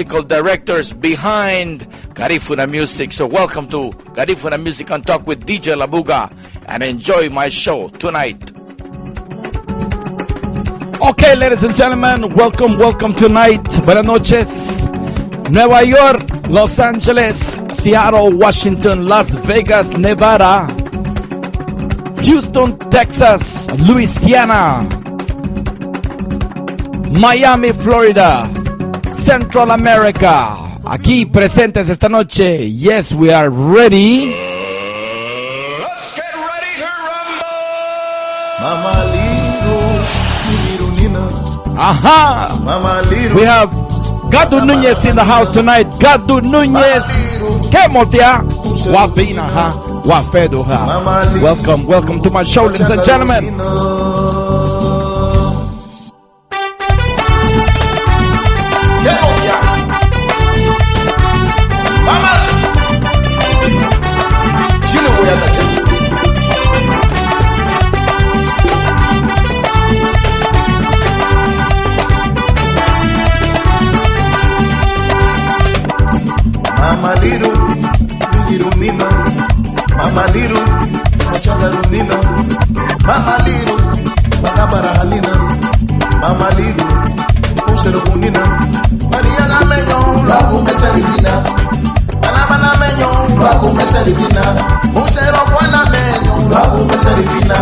musical directors behind Garifuna Music. So welcome to Garifuna Music and Talk with DJ Labuga, and enjoy my show tonight. Okay, ladies and gentlemen, welcome tonight. Buenas noches. Nueva York, Los Angeles, Seattle, Washington, Las Vegas, Nevada, Houston, Texas, Louisiana, Miami, Florida, Central America. Aquí presentes esta noche. Yes, we are ready. Let's get ready to rumble. Mama Little Nina. Aha. Mama Little. We have Gadu Nunez in the house tonight. Gadu Nunez. Kemotia. Wabina ha. Wafedo ha. Welcome to my show, ladies and gentlemen. Mama Little Nina, Mama Little, Machanga Nina, Mama Little, Macabara Halina, Mama Little, Usero Nina, Maria Gameño, Lago Meserina, Anabana Meño, Lago Meserina, Usero Guana Meño, Lago Meserina,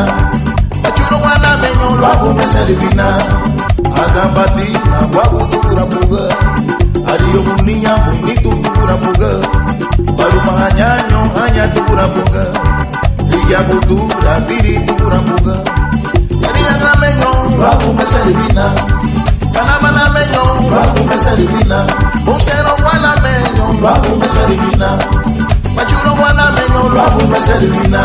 Achuro Guana Meño, Lago Meserina, Agambati, Aguago Tura Puga, Ario Bunia, Bonito Tura Puga. Baru manganyanyo hanya tukurapuga Liya butura biri tukurapuga Jadi yang menyo lagu meseribina Kanamana menyo lagu meseribina Musero wana menyo lagu meseribina Machuro wana menyo lagu meseribina.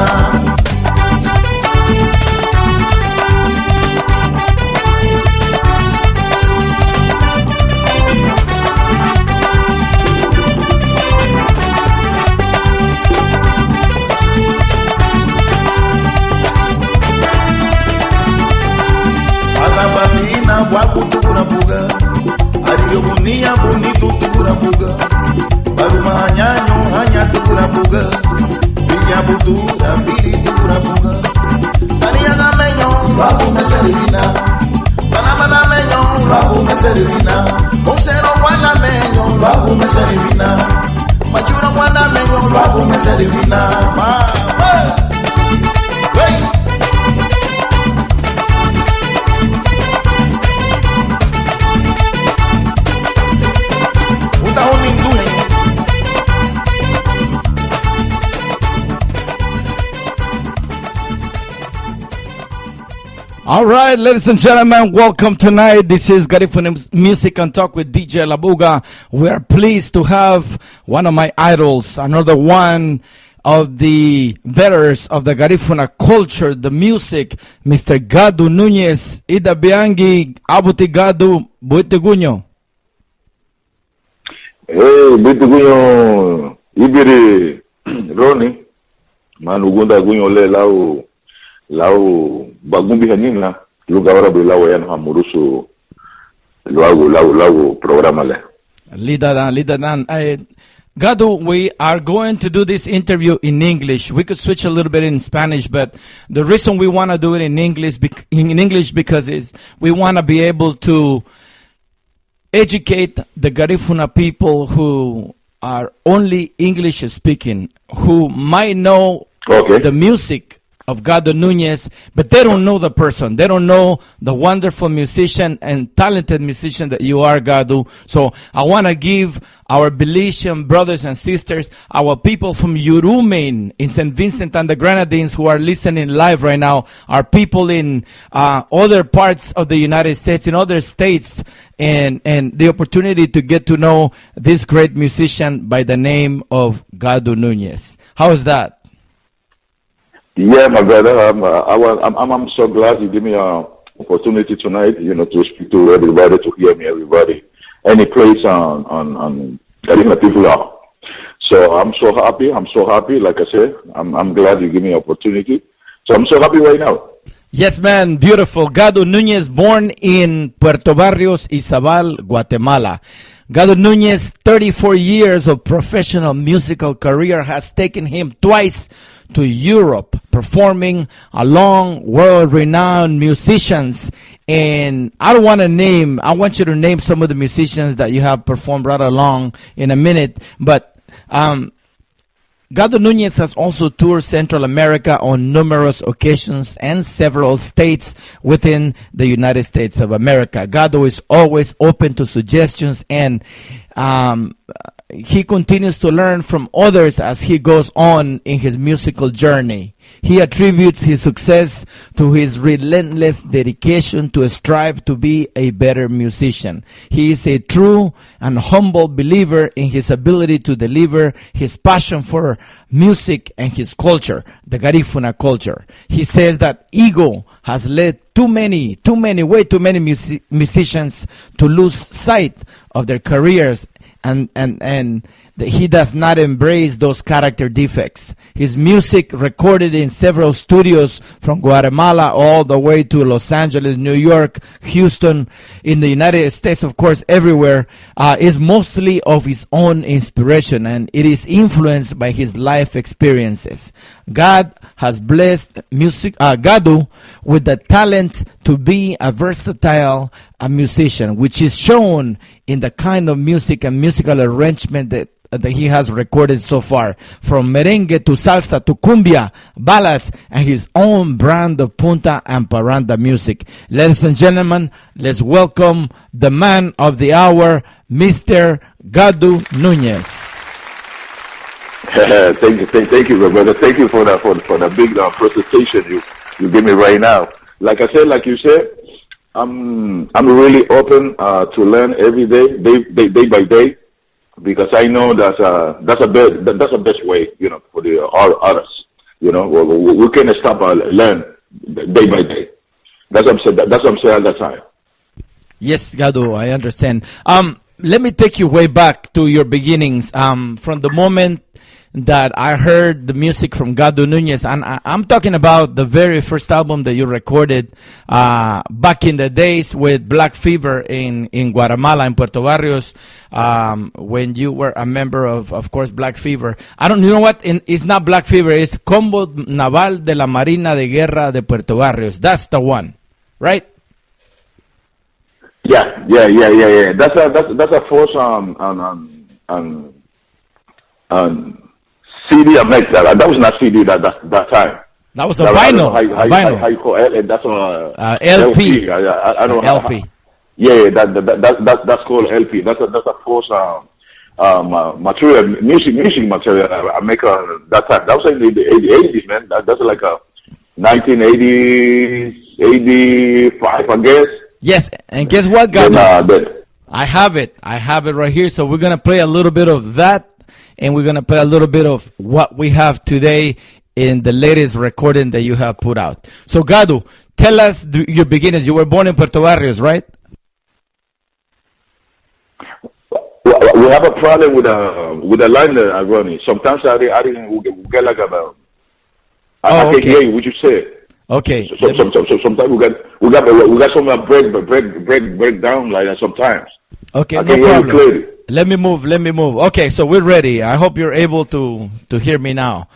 Waku tukurapuga Ario bunia bonito tukurapuga Baru mahanyanyo hanya tukurapuga Villa butura biri tukurapuga Aria gamenyo lagu meseribina Panamana menyo lagu meseribina Musero wana menyo lagu meseribina Machuro wana menyo lagu meseribina. Mama hey. All right, ladies and gentlemen, welcome tonight. This is Garifuna Music and Talk with DJ Labuga. We are pleased to have one of my idols, another one of the betters of the Garifuna culture, the music, Mr. Gadu Nunez. Ida Biangi, Abuti Gadu, Buiteguño. Hey, Buiteguño, Ibiri, Ronnie, Manugunda Guño Le Lau bagumbi hanina luga ora bilawo yan hamurusu lawo programa le lidadan Gadu, we are going to do this interview in English. We could switch a little bit in Spanish, but the reason we want to do it in English because we want to be able to educate the Garifuna people who are only English speaking, who might know the music of Gadu Nunez, but they don't know the person. They don't know the wonderful musician and talented musician that you are, Gadu. So I want to give our Belizean brothers and sisters, our people from Yurumain in St. Vincent and the Grenadines who are listening live right now, our people in other parts of the United States, in other states, and the opportunity to get to know this great musician by the name of Gadu Nunez. How is that? Yeah, my brother, I'm so glad you give me an opportunity tonight, to speak to everybody, to hear me, everybody, any place on Garifuna people are. So I'm so happy, like I said, I'm glad you give me an opportunity. So I'm so happy right now. Yes, man, beautiful. Gadu Nunez, born in Puerto Barrios, Izabal, Guatemala. Gado Nunez, 34 years of professional musical career has taken him twice to Europe, performing along world-renowned musicians. And I don't want to name, I want you to name some of the musicians that you have performed right along in a minute. But Gado Nunez has also toured Central America on numerous occasions and several states within the United States of America. Gado is always open to suggestions, and he continues to learn from others as he goes on in his musical journey. He attributes his success to his relentless dedication to strive to be a better musician. He is a true and humble believer in his ability to deliver his passion for music and his culture, the Garifuna culture. He says that ego has led way too many musicians to lose sight of their careers, and that he does not embrace those character defects. His music, recorded in several studios from Guatemala all the way to Los Angeles, New York, Houston, in the United States, of course, everywhere, is mostly of his own inspiration, and it is influenced by his life experiences. God has blessed Gado with the talent to be a versatile musician, which is shown in the kind of music and musical arrangement that he has recorded so far, from merengue to salsa to cumbia, ballads, and his own brand of punta and parranda music. Ladies and gentlemen, let's welcome the man of the hour, Mr. Gado Nunez. Thank you, brother. Thank you for the big presentation you give me right now. Like I said, like you said, I'm really open to learn every day by day, because I know that's the best way, for the artists. We can't stop learn day by day. That's what I'm saying all the time. Yes, Gado, I understand. Let me take you way back to your beginnings. From the moment that I heard the music from Gado Nunez, and I'm talking about the very first album that you recorded back in the days with Black Fever in Guatemala, in Puerto Barrios, when you were a member of course, Black Fever. You know what? It's not Black Fever, it's Combo Naval de la Marina de Guerra de Puerto Barrios. That's the one, right? Yeah. That's a first CD I made. That was not CD that time. That was a vinyl. Vinyl. How you call it? That's a LP. I don't know. LP. Yeah, that's called LP. That's a first material, music material I make that time. That was in the 80s, man. That's like a 1980s, 85, I guess. Yes, and guess what, Gado? I have it right here. So we're gonna play a little bit of that, and we're going to play a little bit of what we have today in the latest recording that you have put out. So, Gado, tell us your beginnings. You were born in Puerto Barrios, right? We have a problem with the line that I'm running. Sometimes I didn't get like about. I can't hear you. What you say? Okay. So sometimes we got some breakdown like that sometimes. Okay, I no can hear you problem. clearly. Let me move. Okay, so we're ready. I hope you're able to hear me now.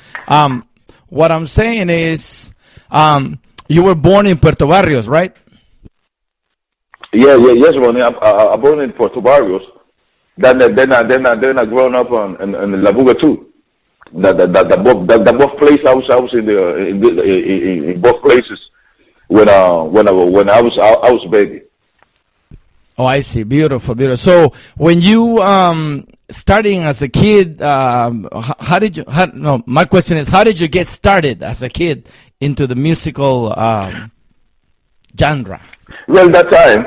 What I'm saying is, you were born in Puerto Barrios, right? Yes, Ronnie. I born in Puerto Barrios. Then I grown up in La Buga too. The both places I was in both places when I was baby. Oh, I see. Beautiful. So when you starting as a kid, my question is, how did you get started as a kid into the musical genre? Well, that time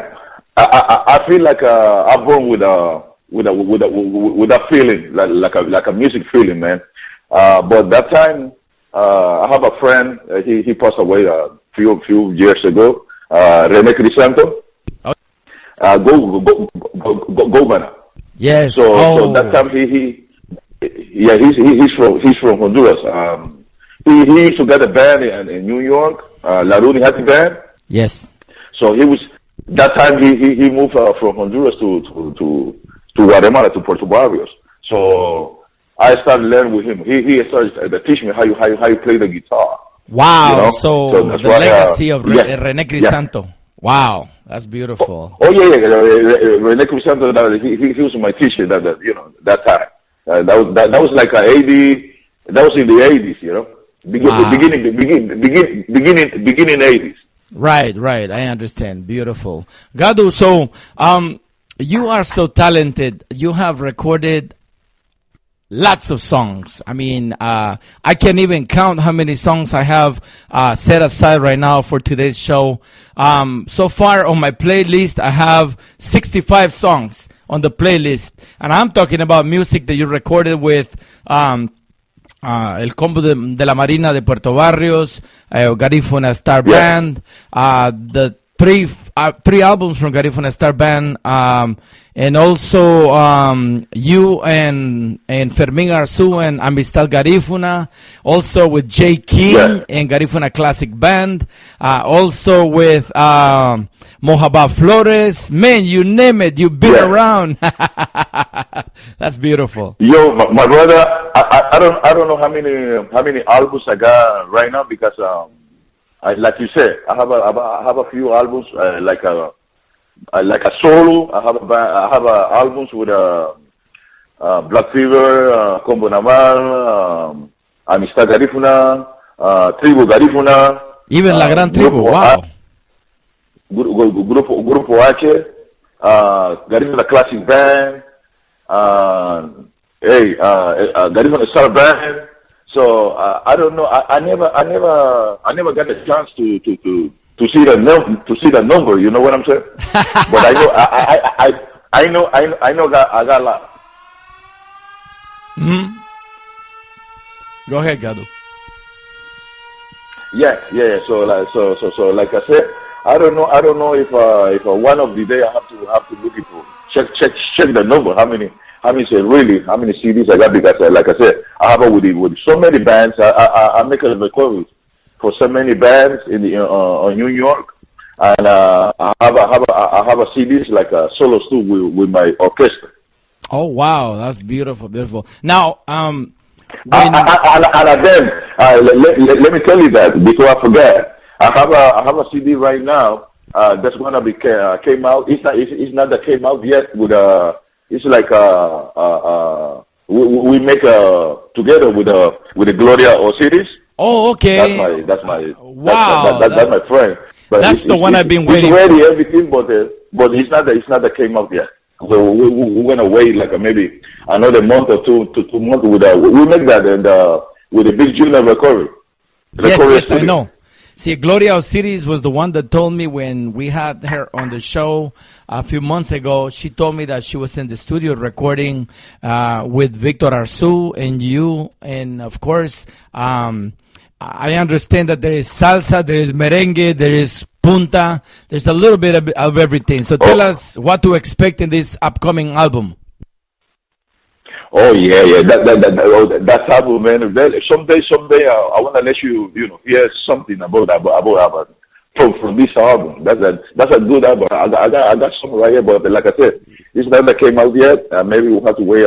I feel like I'm born with a feeling, like a music feeling, man. But that time I have a friend. He passed away a few years ago. Rene Crisanto. Governor. Yes. So that time he's from Honduras. He used to get a band in New York, La Rooney Hattie Band. Yes. So that time he moved from Honduras to to Guatemala, to Puerto Barrios. So I started learning with him. He started to teach me how you play the guitar. Wow. You know? So that's the why, legacy of yeah, Rene Crisanto. Wow, that's beautiful. Oh yeah, Rene Crisanto. He was my teacher that time. That was like a 80. That was in the 80s, you know, beginning 80s. Right. I understand. Beautiful. Gadu, so you are so talented. You have recorded lots of songs. I mean, I can't even count how many songs I have set aside right now for today's show. So far on my playlist, I have 65 songs on the playlist. And I'm talking about music that you recorded with El Combo de la Marina de Puerto Barrios, Garifuna Star Band, the three albums from Garifuna Star Band, and also you and Fermín Arzú and Amistad Garifuna, also with Jay King and Garifuna Classic Band, also with Mojaba Flores. Man, you name it, you've been around. That's beautiful. Yo, my brother, I don't know how many albums I got right now because like you said, I have a few albums like a solo. I have albums with Black Fever, Combo Naval, Amistad Garifuna, Tribu Garifuna. Even La Gran Tribu, wow. Grupo H, Garifuna Classic Band, Garifuna Star Band. So I don't know. I never got a chance to see the number. You know what I'm saying? But I know I got a lot. Mm-hmm. Go ahead, Gadu. Yeah. So like I said, I don't know if one of the day I have to look into check the number. How many CDs I got, because like I said, I have with so many bands. I make a record for so many bands in New York, and I have a CDs like a solos too with my orchestra. Oh wow, that's beautiful. Now, and then let me tell you that before I forget, I have a CD right now that's gonna be came out. It's not that came out yet with It's like we make together with the Gloria Osiris. Oh, okay. That's my wow. That's my friend. But that's the one I've been waiting. It's ready, for. Everything, but it's not that came out yet. So we're gonna wait like maybe another month or 2 months with we make that and with the Big Junior record. Yes, I know. See, Gloria Osiris was the one that told me when we had her on the show a few months ago. She told me that she was in the studio recording with Victor Arzú and you. And, of course, I understand that there is salsa, there is merengue, there is punta. There's a little bit of everything. So tell us what to expect in this upcoming album. Oh yeah, that album, man. Someday, I want to let you hear something about from this album. That's a good album. I got some right here, but like I said, it's not that came out yet. Maybe we'll have to wait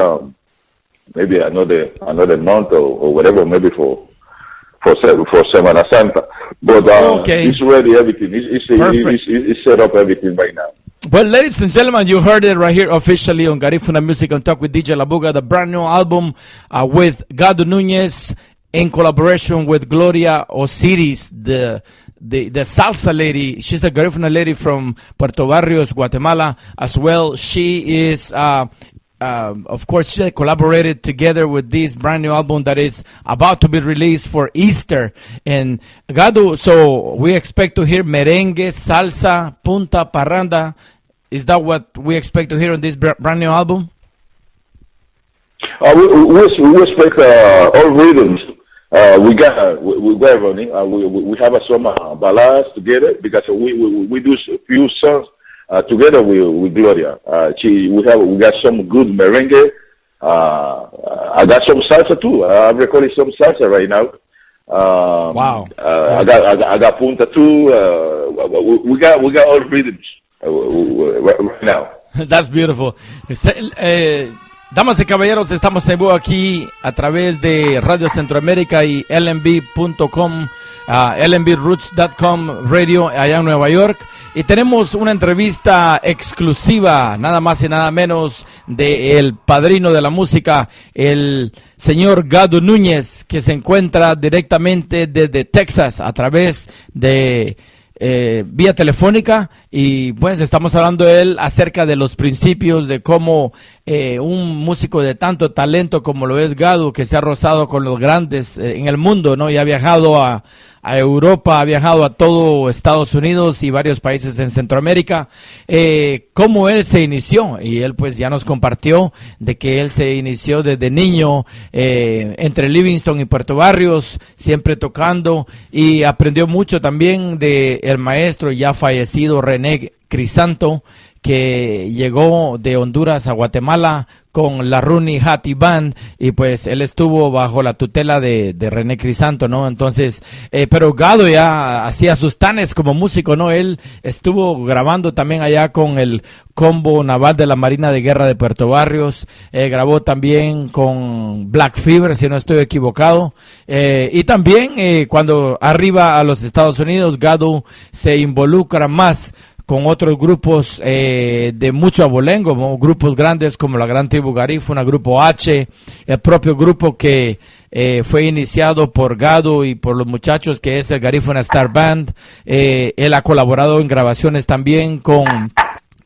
maybe another month or whatever, maybe for Semana Santa. But okay. It's ready, everything. It's set up everything right now. Well, ladies and gentlemen, you heard it right here officially on Garifuna Music on Talk with DJ La Buga, the brand new album with Gadu Nunez in collaboration with Gloria Osiris, the salsa lady. She's a Garifuna lady from Puerto Barrios, Guatemala as well. She is, of course, she collaborated together with this brand new album that is about to be released for Easter. And Gadu, so we expect to hear merengue, salsa, punta, parranda. Is that what we expect to hear on this brand new album? We expect all rhythms. We got running. We have some ballads together because we do a few songs together with Gloria. We got some good merengue. I got some salsa too. I'm recording some salsa right now. Wow. I got punta too. We got all rhythms right now. That's beautiful. Damas y caballeros, estamos en vivo aquí a través de Radio Centroamérica y lnb.com, lnbroots.com radio allá en Nueva York. Y tenemos una entrevista exclusiva, nada más y nada menos, de el padrino de la música, el señor Gado Núñez, que se encuentra directamente desde Texas a través de vía telefónica, y pues estamos hablando de él acerca de los principios de cómo un músico de tanto talento como lo es Gado, que se ha rozado con los grandes en el mundo, ¿no? Y ha viajado a Europa, ha viajado a todo Estados Unidos y varios países en Centroamérica, cómo él se inició, y él pues ya nos compartió de que él se inició desde niño entre Livingston y Puerto Barrios, siempre tocando, y aprendió mucho también de el maestro ya fallecido René Crisanto, que llegó de Honduras a Guatemala con la Rooney Hattie Band, y pues él estuvo bajo la tutela de René Crisanto, ¿no? Entonces, pero Gado ya hacía sus tanes como músico, ¿no? Él estuvo grabando también allá con el Combo Naval de la Marina de Guerra de Puerto Barrios, grabó también con Black Fever, si no estoy equivocado, y también cuando arriba a los Estados Unidos, Gado se involucra más con otros grupos de mucho abolengo, ¿no? Grupos grandes como la Gran Tribu Garífuna, Grupo H, el propio grupo que fue iniciado por Gado y por los muchachos, que es el Garífuna Star Band. Él ha colaborado en grabaciones también con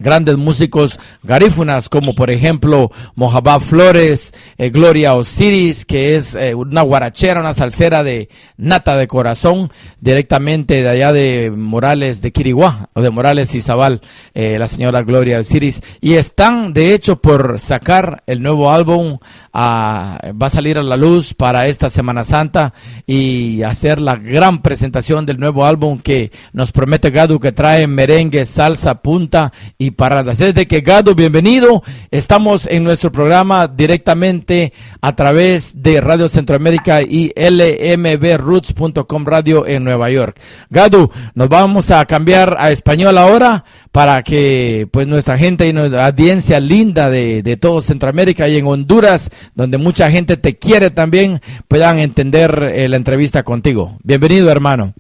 grandes músicos garífunas, como por ejemplo Mojabá Flores, Gloria Osiris, que es una guarachera, una salsera de nata de corazón, directamente de allá de Morales de Quiriguá, o de Morales y Zabal, la señora Gloria Osiris, y están de hecho por sacar el nuevo álbum, va a salir a la luz para esta Semana Santa, y hacer la gran presentación del nuevo álbum que nos promete Gado, que trae merengue, salsa, punta y paradas. Es de que Gado, bienvenido. Estamos en nuestro programa directamente a través de Radio Centroamérica y lmbroots.com radio en Nueva York. Gado, nos vamos a cambiar a español ahora para que pues nuestra gente y nuestra audiencia linda de todo Centroamérica y en Honduras, donde mucha gente te quiere también, puedan entender la entrevista contigo. Bienvenido, hermano.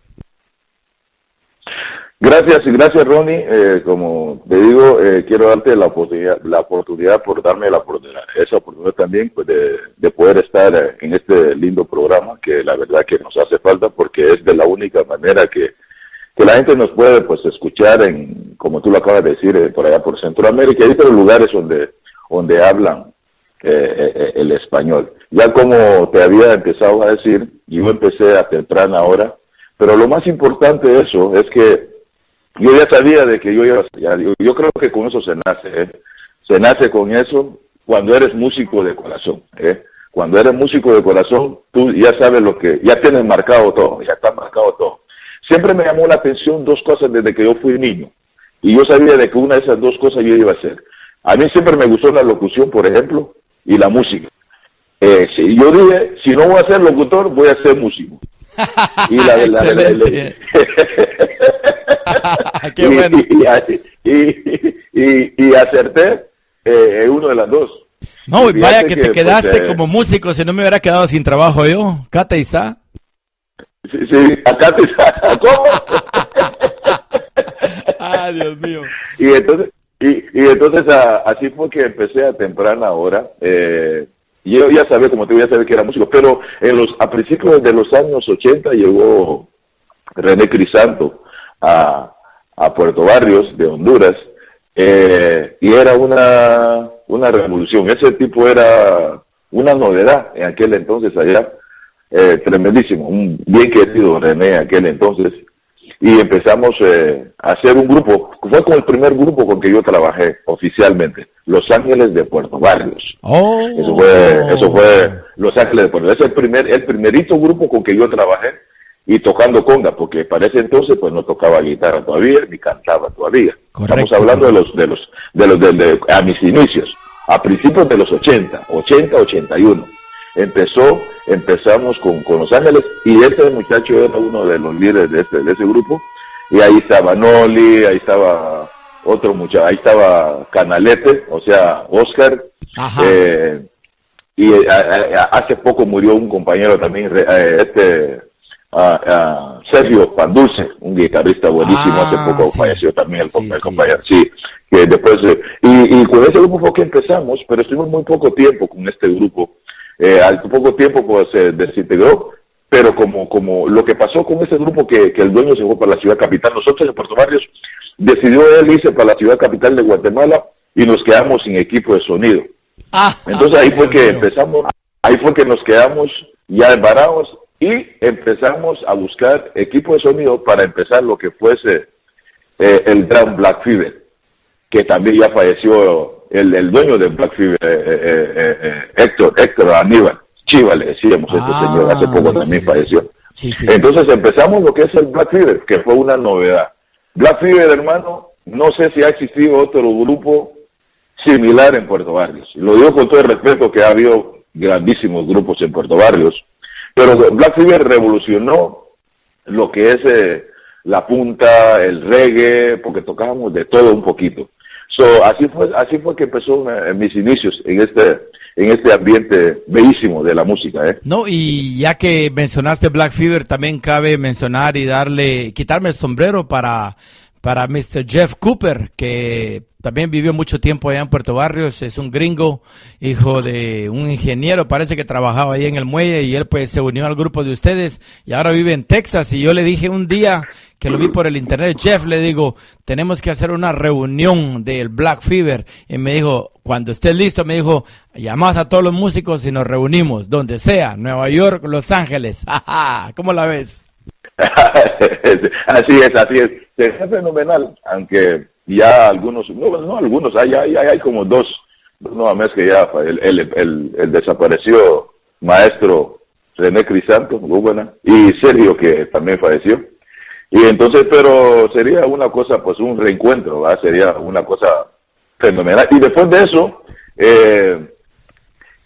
Gracias, y gracias, Ronnie. Como te digo, quiero darte la oportunidad por darme esa oportunidad también, pues, de poder estar en este lindo programa, que la verdad que nos hace falta, porque es de la única manera que la gente nos puede pues escuchar en, como tú lo acabas de decir, por allá por Centroamérica. Hay otros lugares donde hablan el español. Ya como te había empezado a decir, yo empecé a temprana hora, pero lo más importante de eso es que yo ya sabía de que yo creo que con eso se nace con eso cuando eres músico de corazón, Cuando eres músico de corazón, tú ya sabes ya tienes marcado todo, ya está marcado todo. Siempre me llamó la atención dos cosas desde que yo fui niño, y yo sabía de que una de esas dos cosas yo iba a hacer. A mí siempre me gustó la locución, por ejemplo, y la música. Yo dije, si no voy a ser locutor, voy a ser músico. Y Excelente. Qué bueno. Y acerté uno de las dos. No, y vaya que te quedaste pues, como músico, si no me hubiera quedado sin trabajo yo. Cata Isa. Sí, acá te ¿cómo? Ah, Dios mío. Y entonces así fue que empecé a temprana hora. Yo ya sabía, como te voy a saber que era músico, pero a principios de los años 80 llegó René Crisanto a Puerto Barrios de Honduras, y era una revolución. Ese tipo era una novedad en aquel entonces allá, tremendísimo, un bien querido René en aquel entonces, y empezamos a hacer un grupo. Fue como el primer grupo con que yo trabajé oficialmente, Los Ángeles de Puerto Barrios. Eso fue Los Ángeles de Puerto Barrios. Es el primerito grupo con que yo trabajé, y tocando conga, porque para ese entonces pues no tocaba guitarra todavía, ni cantaba todavía. Correcto. Estamos hablando de a mis inicios, a principios de los 81. Empezamos con Los Ángeles, y este muchacho era uno de los líderes de ese grupo, y ahí estaba Noli, ahí estaba otro muchacho, ahí estaba Canalete, o sea, Oscar, Ajá. Y hace poco murió un compañero también, Sergio Pandulce, un guitarrista buenísimo, hace poco Sí. falleció también el Sí. compañero, sí, que después, y con ese grupo fue que empezamos, pero estuvimos muy poco tiempo con este grupo, al poco tiempo pues se desintegró, pero como lo que pasó con ese grupo que el dueño se fue para la ciudad capital, nosotros en Puerto Barrios decidió él irse para la ciudad capital de Guatemala y nos quedamos sin equipo de sonido. Entonces ahí fue que empezamos, ahí fue que nos quedamos ya varados y empezamos a buscar equipo de sonido para empezar lo que fuese el gran Black Fever, que también ya falleció el dueño de Black Fever, Héctor Aníbal Chiva, le decíamos, este señor hace poco también falleció. Sí. Entonces empezamos lo que es el Black Fever, que fue una novedad. Black Fever, hermano, no sé si ha existido otro grupo similar en Puerto Barrios. Lo digo con todo el respeto que ha habido grandísimos grupos en Puerto Barrios, pero Black Fever revolucionó lo que es la punta, el reggae, porque tocábamos de todo un poquito. Así fue que empezó mis inicios en este ambiente bellísimo de la música, No, y ya que mencionaste Black Fever, también cabe mencionar y quitarme el sombrero para Mr. Jeff Cooper, que también vivió mucho tiempo allá en Puerto Barrios, es un gringo, hijo de un ingeniero, parece que trabajaba ahí en el muelle, y él pues se unió al grupo de ustedes y ahora vive en Texas. Y yo le dije un día que lo vi por el internet, Jeff, le digo, tenemos que hacer una reunión del Black Fever, y me dijo, cuando estés listo, me dijo, llamas a todos los músicos y nos reunimos, donde sea, Nueva York, Los Ángeles. ¿Cómo la ves? Así es. Es fenomenal, aunque ya algunos, no algunos, hay como dos nuevamente que ya el desaparecido maestro René Crisanto, muy buena, y Sergio, que también falleció. Y entonces, pero sería una cosa, pues un reencuentro, ¿verdad? Sería una cosa fenomenal. Y después de eso,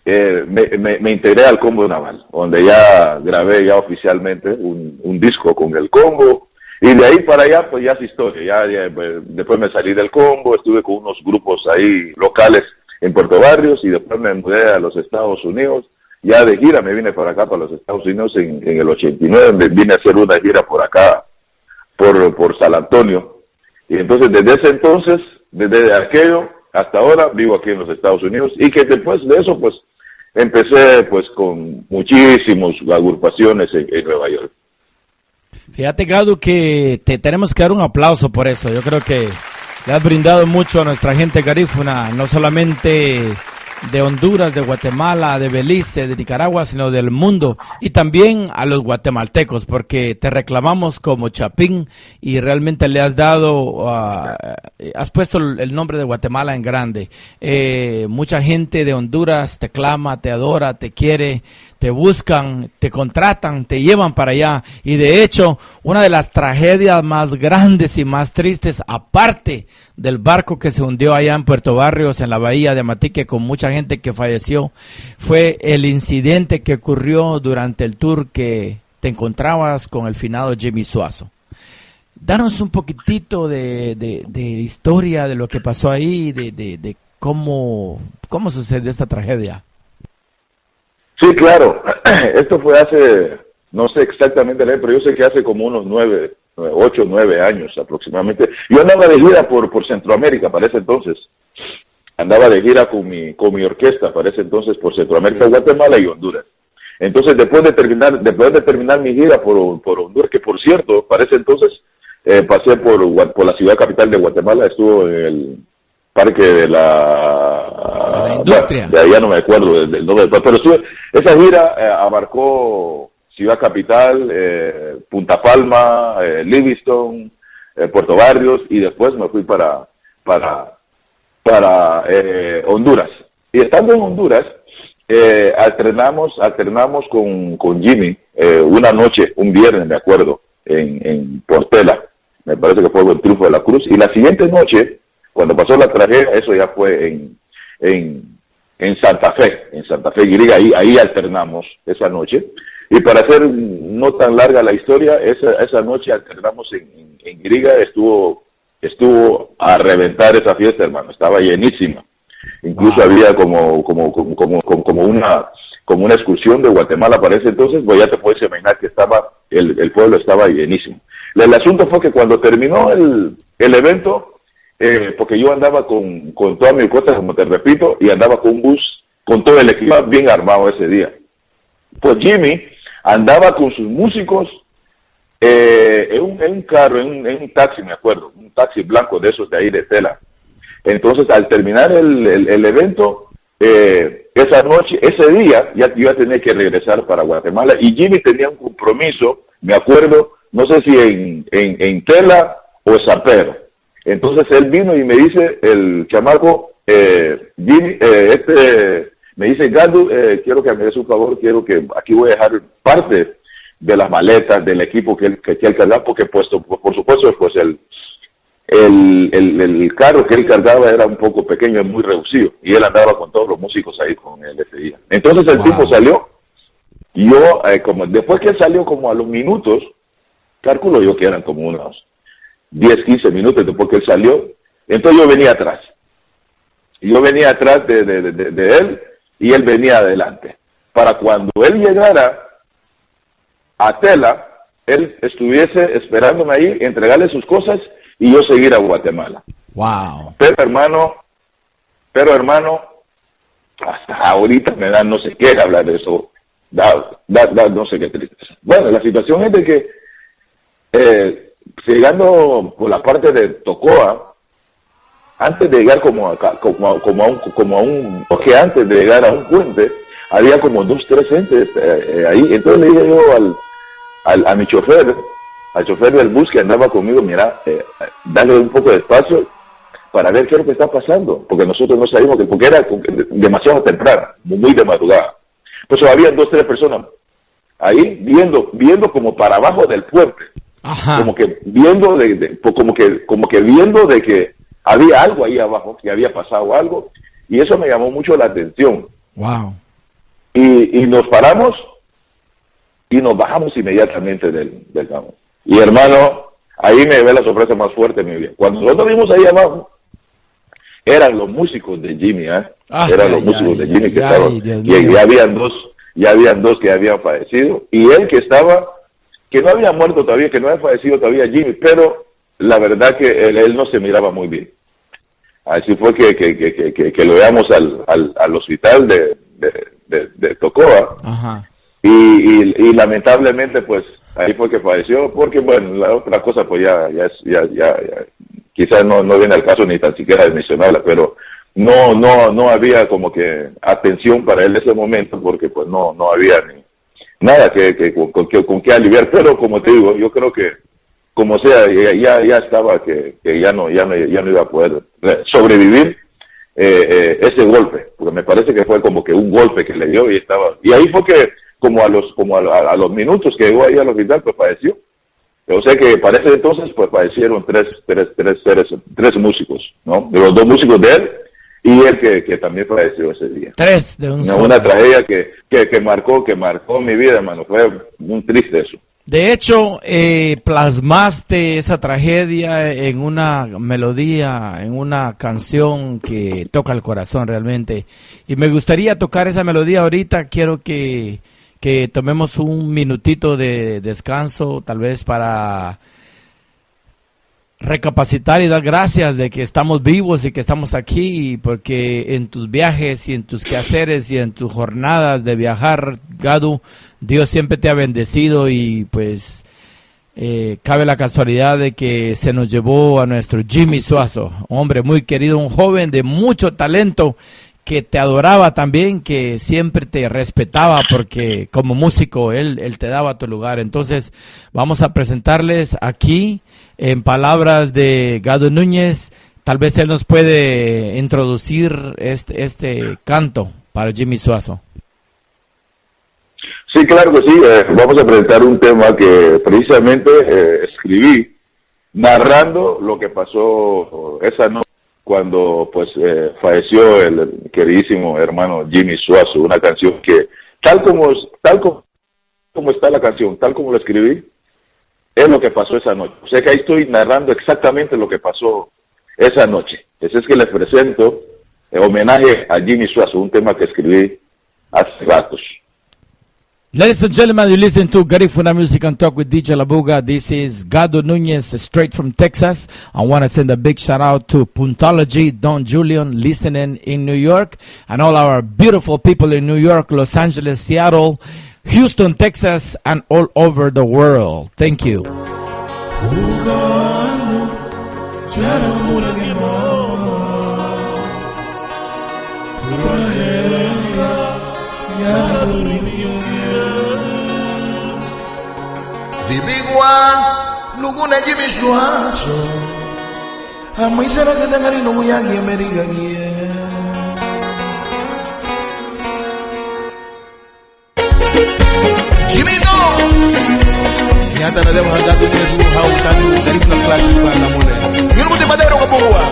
me integré al Combo Naval, donde ya grabé ya oficialmente un disco con el Combo, y de ahí para allá pues ya es historia. Pues, después me salí del Combo, estuve con unos grupos ahí locales en Puerto Barrios, y después me mudé a los Estados Unidos, ya de gira me vine para acá, para los Estados Unidos en el 89, me vine a hacer una gira por acá, por San Antonio, y entonces desde aquello hasta ahora vivo aquí en los Estados Unidos, y que después de eso pues empecé pues con muchísimas agrupaciones en Nueva York. Fíjate, Gadu, que te tenemos que dar un aplauso por eso. Yo creo que le has brindado mucho a nuestra gente garífuna, no solamente de Honduras, de Guatemala, de Belice, de Nicaragua, sino del mundo, y también a los guatemaltecos, porque te reclamamos como Chapín y realmente le has dado, has puesto el nombre de Guatemala en grande. Mucha gente de Honduras te clama, te adora, te quiere, te buscan, te contratan, te llevan para allá, y de hecho, una de las tragedias más grandes y más tristes, aparte del barco que se hundió allá en Puerto Barrios, en la bahía de Matique, con mucha gente que falleció, fue el incidente que ocurrió durante el tour que te encontrabas con el finado Jimmy Suazo. Danos un poquitito de historia de lo que pasó ahí, de cómo sucedió esta tragedia. Sí, claro. Esto fue hace, no sé exactamente, pero yo sé que hace como unos 8 o 9 años aproximadamente. Yo andaba de gira por Centroamérica para ese entonces. Andaba de gira con mi orquesta para ese entonces por Centroamérica, Guatemala y Honduras. Entonces, después de terminar mi gira por Honduras, que por cierto, para ese entonces pasé por la ciudad capital de Guatemala, estuvo en el parque de la industria. Bueno, de allá no me acuerdo del nombre, pero esa gira abarcó Ciudad Capital, Punta Palma, Livingston, Puerto Barrios, y después me fui para Honduras. Y estando en Honduras, alternamos con Jimmy una noche, un viernes, me acuerdo, en Portela. Me parece que fue el Triunfo de la Cruz. Y la siguiente noche, cuando pasó la tragedia, eso ya fue en Santa Fe, Guiriga, ahí alternamos esa noche. Y para hacer no tan larga la historia, esa noche alternamos en Guiriga, estuvo estuvo a reventar esa fiesta, hermano, estaba llenísima. Incluso había como una excursión de Guatemala para ese entonces, pues ya te puedes imaginar que el pueblo estaba llenísimo. El asunto fue que cuando terminó el evento, porque yo andaba con toda mi cosa, como te repito, y andaba con un bus, con todo el equipo bien armado ese día. Pues Jimmy andaba con sus músicos en un carro, en un taxi, me acuerdo, un taxi blanco de esos de ahí de tela. Entonces, al terminar el evento, esa noche, ese día, ya iba a tener que regresar para Guatemala, y Jimmy tenía un compromiso, me acuerdo, no sé si en Tela o en San Pedro. Entonces él vino y me dice, el chamaco, Jimmy, me dice, Gadu, quiero que me des un favor, quiero que aquí voy a dejar parte de las maletas del equipo que él cargaba, porque por supuesto, pues el carro que él cargaba era un poco pequeño, muy reducido, y él andaba con todos los músicos ahí con él ese día. Entonces el tipo salió, y yo, después que él salió, como a los minutos, calculo yo que eran como unos 10, 15 minutos después que él salió, entonces yo venía atrás. Yo venía atrás de él, y él venía adelante. Para cuando él llegara a Tela, él estuviese esperándome ahí, entregarle sus cosas, y yo seguir a Guatemala. Wow. Pero hermano, hasta ahorita me da no sé qué hablar de eso. Da no sé qué tristeza. Bueno, la situación es de que llegando por la parte de Tocoa, antes de llegar porque antes de llegar a un puente, había como 2, 3 gentes ahí. Entonces le dije yo a mi chofer, al chofer del bus que andaba conmigo, mira, dale un poco de espacio para ver qué es lo que está pasando, porque nosotros no sabíamos porque era demasiado temprano, muy de madrugada. Pues había 2, 3 personas ahí viendo como para abajo del puente. Ajá. Como que viendo como que viendo de que había algo ahí abajo, que había pasado algo, y eso me llamó mucho la atención. Wow. Y nos paramos y nos bajamos inmediatamente del camión. Y hermano, ahí me ve la sorpresa más fuerte de mi vida. Cuando nosotros vimos ahí abajo, eran los músicos de Jimmy, eran los músicos de Jimmy que estaban, y ya habían dos que habían fallecido, y él que no había muerto todavía, que no había fallecido todavía Jimmy, pero la verdad que él no se miraba muy bien. Así fue que lo llevamos al hospital de Tocoa. Ajá. Y lamentablemente pues ahí fue que falleció, porque bueno, la otra cosa pues ya quizás no viene al caso ni tan siquiera de mencionarla, pero no había como que atención para él en ese momento, porque pues no había ni nada con que aliviar. Pero como te digo, yo creo que como sea, ya estaba que ya no iba a poder sobrevivir ese golpe, porque me parece que fue como que un golpe que le dio, y ahí fue que como a los minutos que llegó ahí al hospital, pues falleció. O sea que para ese entonces pues fallecieron tres músicos, ¿no? De los 2 músicos de él y él que también falleció ese día. 3 de un solo. Una tragedia que marcó mi vida, hermano. Fue muy triste eso. De hecho, plasmaste esa tragedia en una melodía, en una canción que toca el corazón realmente. Y me gustaría tocar esa melodía ahorita. Quiero que tomemos un minutito de descanso, tal vez para recapacitar y dar gracias de que estamos vivos y que estamos aquí, porque en tus viajes y en tus quehaceres y en tus jornadas de viajar, Gadu, Dios siempre te ha bendecido, y pues cabe la casualidad de que se nos llevó a nuestro Jimmy Suazo, un hombre muy querido, un joven de mucho talento, que te adoraba también, que siempre te respetaba, porque como músico él te daba tu lugar. Entonces vamos a presentarles aquí, en palabras de Gadu Núñez, tal vez él nos puede introducir este canto para Jimmy Suazo. Sí, claro que sí. Vamos a presentar un tema que precisamente escribí narrando lo que pasó esa noche cuando pues falleció el queridísimo hermano Jimmy Suazo. Una canción que tal como está la canción, tal como la escribí, es lo que pasó esa noche. O sea que ahí estoy narrando exactamente lo que pasó esa noche. Así es que les presento el homenaje a Jimmy Suazo, un tema que escribí hace ratos. Ladies and gentlemen, you listen to Garifuna Music and Talk with DJ Labuga. This is Gado Nunez, straight from Texas. I want to send a big shout out to Puntology, Don Julian, listening in New York, and all our beautiful people in New York, Los Angeles, Seattle, Houston, Texas, and all over the world. Thank you. The big one, luguna Jimmy Suazo. Amai sana kita ngari no muyangi Amerika gie. Jimmy no. Nyata na demo hangatu ni su hau kanu dari na klase kwa na mole. Yun mo te madero ko buwa.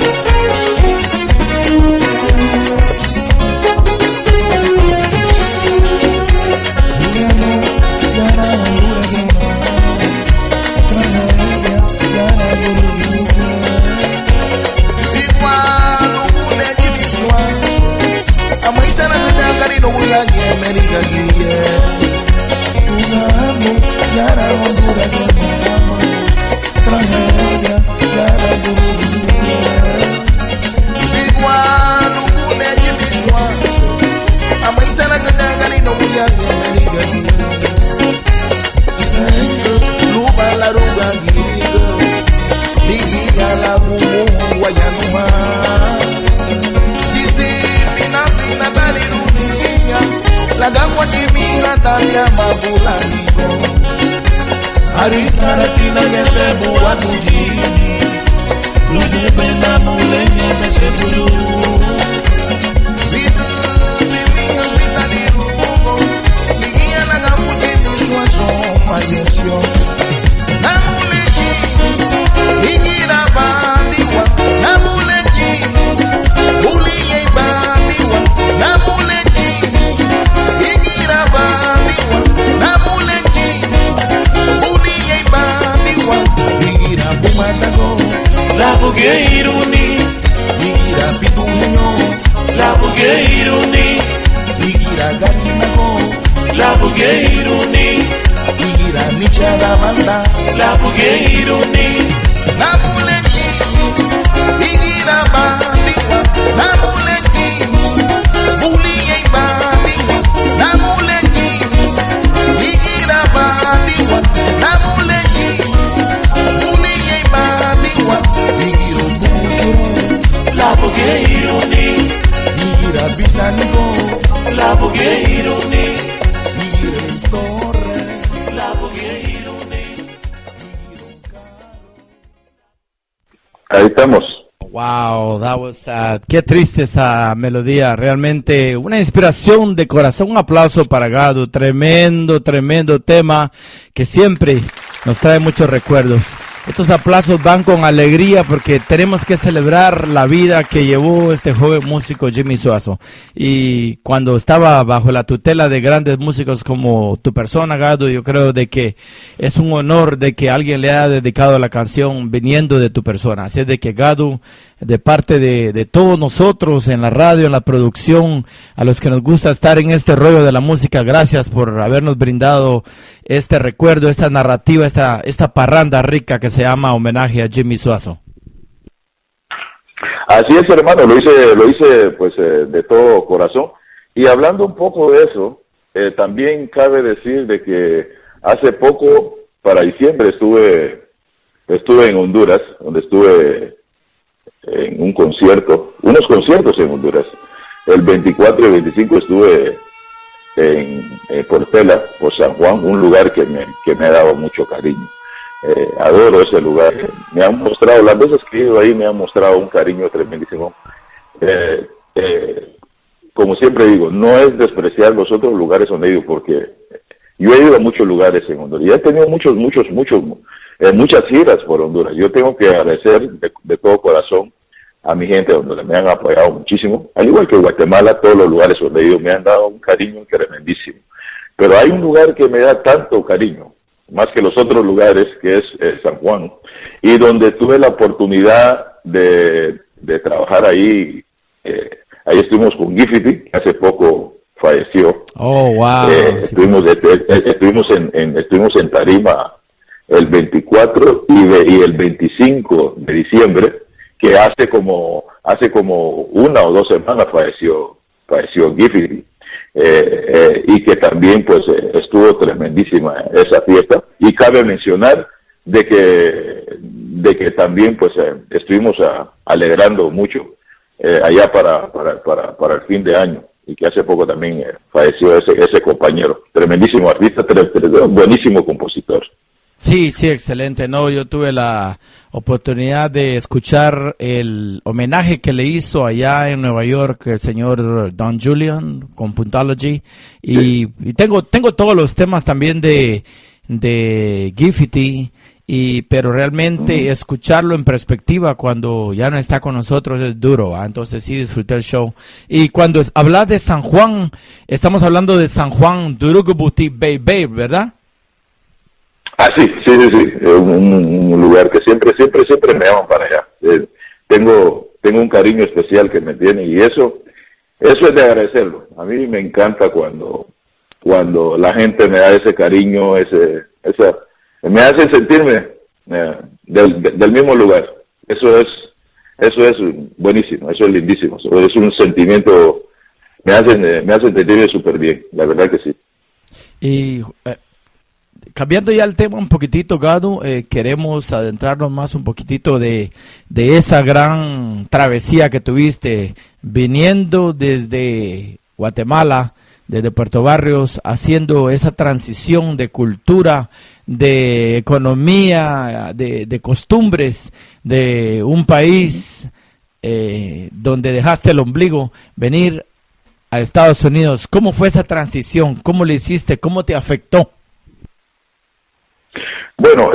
Arisara tina yefe buwa tujini Luje bena mulenye mesebulu Vidu bimiyo vita dirugo Ligia na gamuji Suazo falleció Namuleji Ligira bandiwa Namuleji Uliye bandiwa Namuleji Ligira bandiwa Namuleji Ligira bumatago La bugeiruni Ligira pituño La bugeiruni Ligira garinago La bugeiruni Ligira michara manda La bugeiruni Namuleji Ligira bandiwa Namuleji Uliye bandiwa Namuleji Ligira bandiwa Namuleji La bugeiruni Ligira bisanigo La bugeiruni Ligira torre La bugeiruni. Ahí estamos. Wow, that was qué triste esa melodía, realmente una inspiración de corazón. Un aplauso para Gado, tremendo tema que siempre nos trae muchos recuerdos. Estos aplausos van con alegría porque tenemos que celebrar la vida que llevó este joven músico Jimmy Suazo. Y cuando estaba bajo la tutela de grandes músicos como tu persona, Gado, yo creo de que es un honor de que alguien le haya dedicado la canción viniendo de tu persona. Así es de que, Gado, de parte de todos nosotros en la radio, en la producción, a los que nos gusta estar en este rollo de la música, gracias por habernos brindado este recuerdo, esta narrativa, esta parranda rica que se llama Homenaje a Jimmy Suazo. Así es, hermano, lo hice pues de todo corazón. Y hablando un poco de eso, también cabe decir de que hace poco, para diciembre, estuve en Honduras, donde estuve en unos conciertos en Honduras. El 24 y 25 estuve en Portela, por San Juan, un lugar que me ha dado mucho cariño. Adoro ese lugar. Me han mostrado, las veces que he ido ahí, me han mostrado un cariño tremendísimo. Como siempre digo, no es despreciar los otros lugares donde he ido, porque yo he ido a muchos lugares en Honduras y he tenido muchas giras por Honduras. Yo tengo que agradecer de todo corazón a mi gente de Honduras. Me han apoyado muchísimo, al igual que Guatemala. Todos los lugares donde he ido me han dado un cariño tremendísimo. Pero hay un lugar que me da tanto cariño, más que los otros lugares, que es San Juan, y donde tuve la oportunidad de trabajar ahí. Ahí estuvimos con Giffity, que hace poco falleció. Oh, wow. Estuvimos en Tarima el 24 y el 25 de diciembre, que hace como 1 o 2 semanas falleció Giffity. Y que también pues estuvo tremendísima esa fiesta, y cabe mencionar de que también pues estuvimos alegrando mucho allá para el fin de año, y que hace poco también falleció ese compañero, tremendísimo artista, buenísimo compositor. Sí, excelente. No, yo tuve la oportunidad de escuchar el homenaje que le hizo allá en Nueva York el señor Don Julian con Puntology, y tengo todos los temas también de Giffity, pero realmente escucharlo en perspectiva cuando ya no está con nosotros es duro, ¿eh? Entonces sí disfruté el show. Y cuando hablas de San Juan, estamos hablando de San Juan Durugubuti Bay, ¿verdad? Ah, sí, un lugar que siempre me llaman para allá. Tengo un cariño especial que me tiene, y eso es de agradecerlo. A mí me encanta cuando la gente me da ese cariño, me hace sentirme del mismo lugar. Eso es buenísimo, eso es lindísimo. Es un sentimiento, me hacen sentirme súper bien, la verdad que sí. Y cambiando ya el tema un poquitito, Gadu, queremos adentrarnos más un poquitito de esa gran travesía que tuviste viniendo desde Guatemala, desde Puerto Barrios, haciendo esa transición de cultura, de economía, de costumbres, de un país donde dejaste el ombligo, venir a Estados Unidos. ¿Cómo fue esa transición? ¿Cómo le hiciste? ¿Cómo te afectó? Bueno,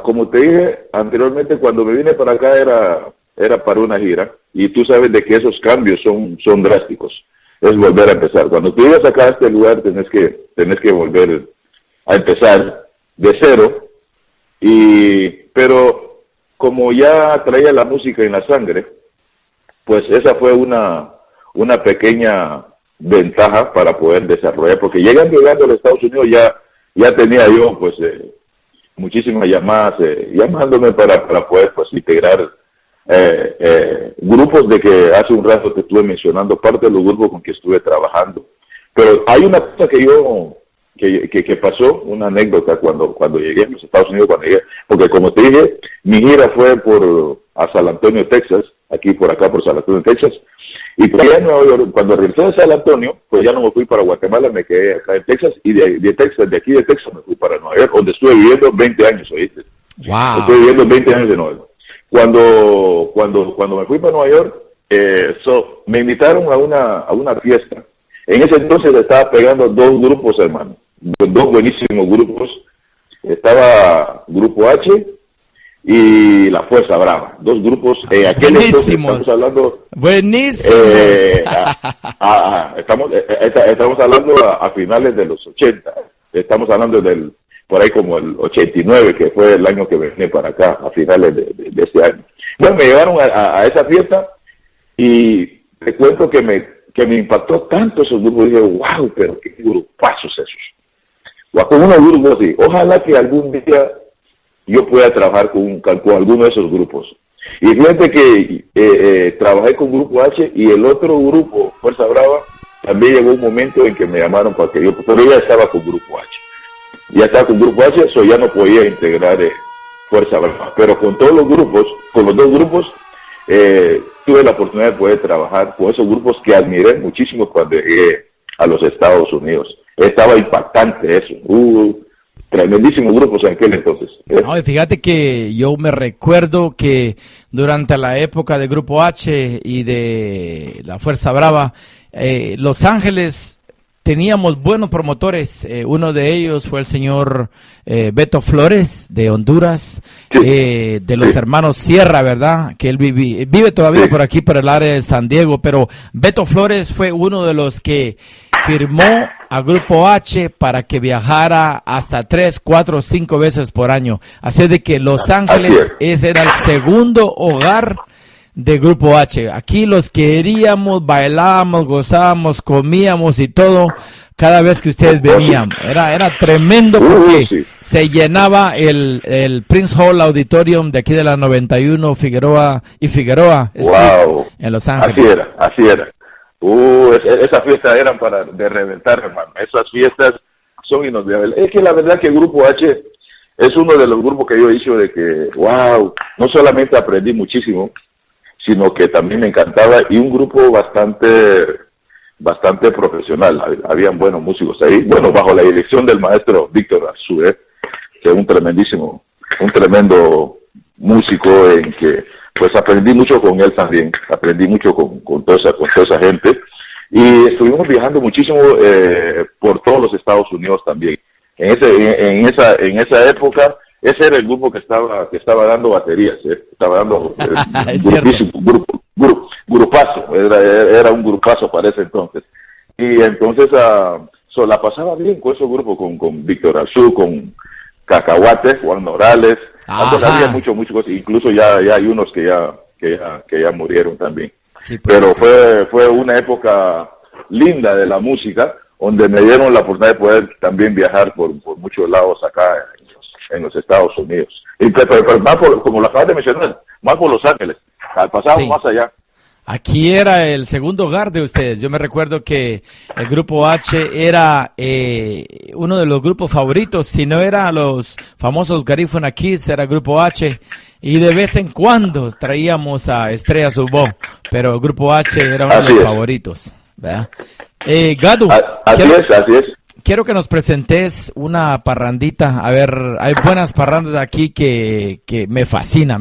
como te dije anteriormente, cuando me vine para acá era para una gira, y tú sabes de que esos cambios son drásticos. Es volver a empezar. Cuando tú llegas acá a este lugar, tenés que volver a empezar de cero, pero como ya traía la música en la sangre, pues esa fue una pequeña ventaja para poder desarrollar, porque llegando a los Estados Unidos ya tenía yo pues muchísimas llamadas llamándome para poder pues integrar grupos de que hace un rato te estuve mencionando, parte de los grupos con que estuve trabajando. Pero hay una cosa que pasó, una anécdota cuando llegué a los Estados Unidos, porque como te dije, mi gira fue a San Antonio, Texas, por acá por San Antonio, Texas, y pues ya cuando regresé a San Antonio, pues ya no me fui para Guatemala, me quedé acá en Texas, y de aquí de Texas me fui para Nueva York, donde estuve viviendo 20 años, ¿oíste? Wow. Estuve viviendo 20 años de Nueva York. Cuando me fui para Nueva York, me invitaron a una fiesta. En ese entonces estaba pegando 2 grupos, hermano, 2 buenísimos grupos. Estaba Grupo H y La Fuerza Brava, 2 grupos. Buenísimos. Estamos hablando. Buenísimos. Estamos hablando a finales de los 80. Estamos hablando por ahí como el 89, que fue el año que vine para acá, a finales de ese año. Bueno, me llevaron a esa fiesta, y te cuento que me impactó tanto esos grupos. Dije, wow, pero qué grupazos esos. Con unos grupos así. Ojalá que algún día yo pueda trabajar con alguno de esos grupos. Y fíjate que trabajé con Grupo H, y el otro grupo, Fuerza Brava, también llegó un momento en que me llamaron para que pero ya estaba con Grupo H. Ya estaba con Grupo H, eso ya no podía integrar Fuerza Brava. Pero con todos los grupos, con los 2 grupos, tuve la oportunidad de poder trabajar con esos grupos que admiré muchísimo cuando llegué a los Estados Unidos. Estaba impactante eso. Tremendísimos grupos en aquel entonces. No, y fíjate que yo me recuerdo que durante la época de Grupo H y de la Fuerza Brava, Los Ángeles teníamos buenos promotores. Uno de ellos fue el señor Beto Flores de Honduras, de los hermanos Sierra, ¿verdad? Que él vive todavía por aquí, por el área de San Diego, pero Beto Flores fue uno de los que firmó a Grupo H para que viajara hasta 3, 4, 5 veces por año. Así de que Los Ángeles ese era el segundo hogar de Grupo H. Aquí los queríamos, bailábamos, gozábamos, comíamos y todo cada vez que ustedes venían. Era tremendo porque se llenaba el Prince Hall Auditorium de aquí de la 91 Figueroa Wow. en Los Ángeles. Así era. Esas fiestas eran de reventar, hermano. Esas fiestas son inolvidables. Es que la verdad que el Grupo H es uno de los grupos que yo he hecho de que, wow, no solamente aprendí muchísimo, sino que también me encantaba, y un grupo bastante profesional. Habían buenos músicos ahí, bueno, bajo la dirección del maestro Víctor Arzú, que es un tremendo músico, en que pues aprendí mucho con él también, aprendí mucho con toda esa gente, y estuvimos viajando muchísimo por todos los Estados Unidos también. En esa época, ese era el grupo que estaba dando baterías, estaba dando grupazo, era un grupazo para ese entonces. Y entonces la pasaba bien con ese grupo, con Víctor Arzú, con Cacahuate, Juan Morales. Antes había muchos, incluso ya hay unos que ya murieron también. Sí, pues, pero fue una época linda de la música, donde me dieron la oportunidad de poder también viajar por muchos lados acá en los Estados Unidos. Pero más como lo acabas de mencionar, más por Los Ángeles. Pasamos más allá. Aquí era el segundo hogar de ustedes. Yo me recuerdo que el Grupo H era uno de los grupos favoritos. Si no era los famosos Garifuna Kids, era Grupo H. Y de vez en cuando traíamos a Estrella Subó. Pero el Grupo H era uno de los favoritos. ¿Verdad? Gadu, así es. Quiero que nos presentes una parrandita. A ver, hay buenas parrandas aquí que me fascina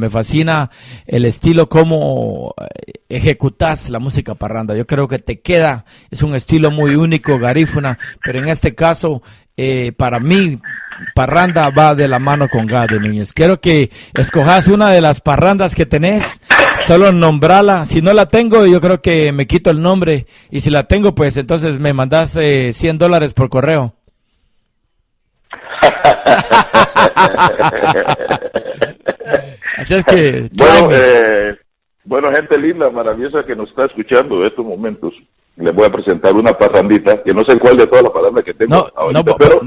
el estilo, cómo ejecutas la música parranda. Yo creo que te queda, es un estilo muy único, Garífuna, pero en este caso, para mí, parranda va de la mano con Gadu Núñez. Quiero que escojas una de las parrandas que tenés, solo nombrala. Si no la tengo, yo creo que me quito el nombre, y si la tengo, pues entonces me mandas $100 por correo. Así es que bueno, gente linda, maravillosa que nos está escuchando en estos momentos, les voy a presentar una parrandita, que no sé cuál de todas las parrandas que tengo ahorita, pero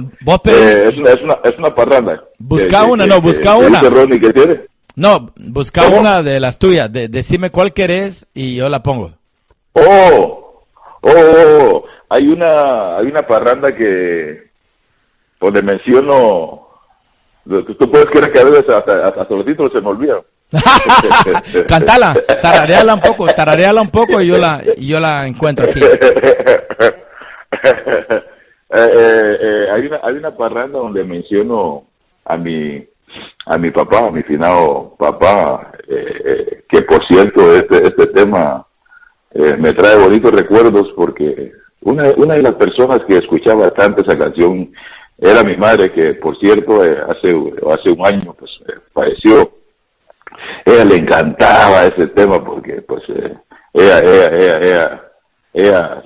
es una parranda. Busca una. Ronnie, ¿qué tiene? No, busca una de las tuyas, decime cuál querés y yo la pongo. Hay una parranda que, donde menciono, tú puedes creer que a veces hasta los títulos se me olvidan. Cantala, tarareala un poco y yo la encuentro aquí. Hay una parranda donde menciono a mi papá, a mi finado papá, que por cierto este tema me trae bonitos recuerdos, porque una de las personas que escuchaba tanto esa canción era mi madre, que por cierto hace un año pues falleció. Ella le encantaba ese tema porque pues ella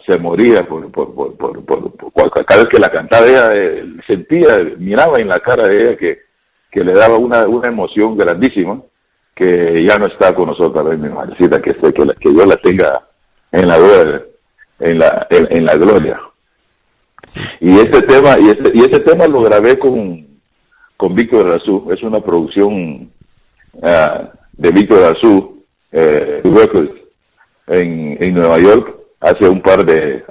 se moría por cada vez que la cantaba. Ella miraba en la cara de ella que le daba una emoción grandísima, que ya no está con nosotros, mi madrecita, que yo la tenga en la gloria, en la gloria. Sí. Y ese tema lo grabé con Víctor Arzú. Es una producción de Víctor Arzú Records en Nueva York hace un par de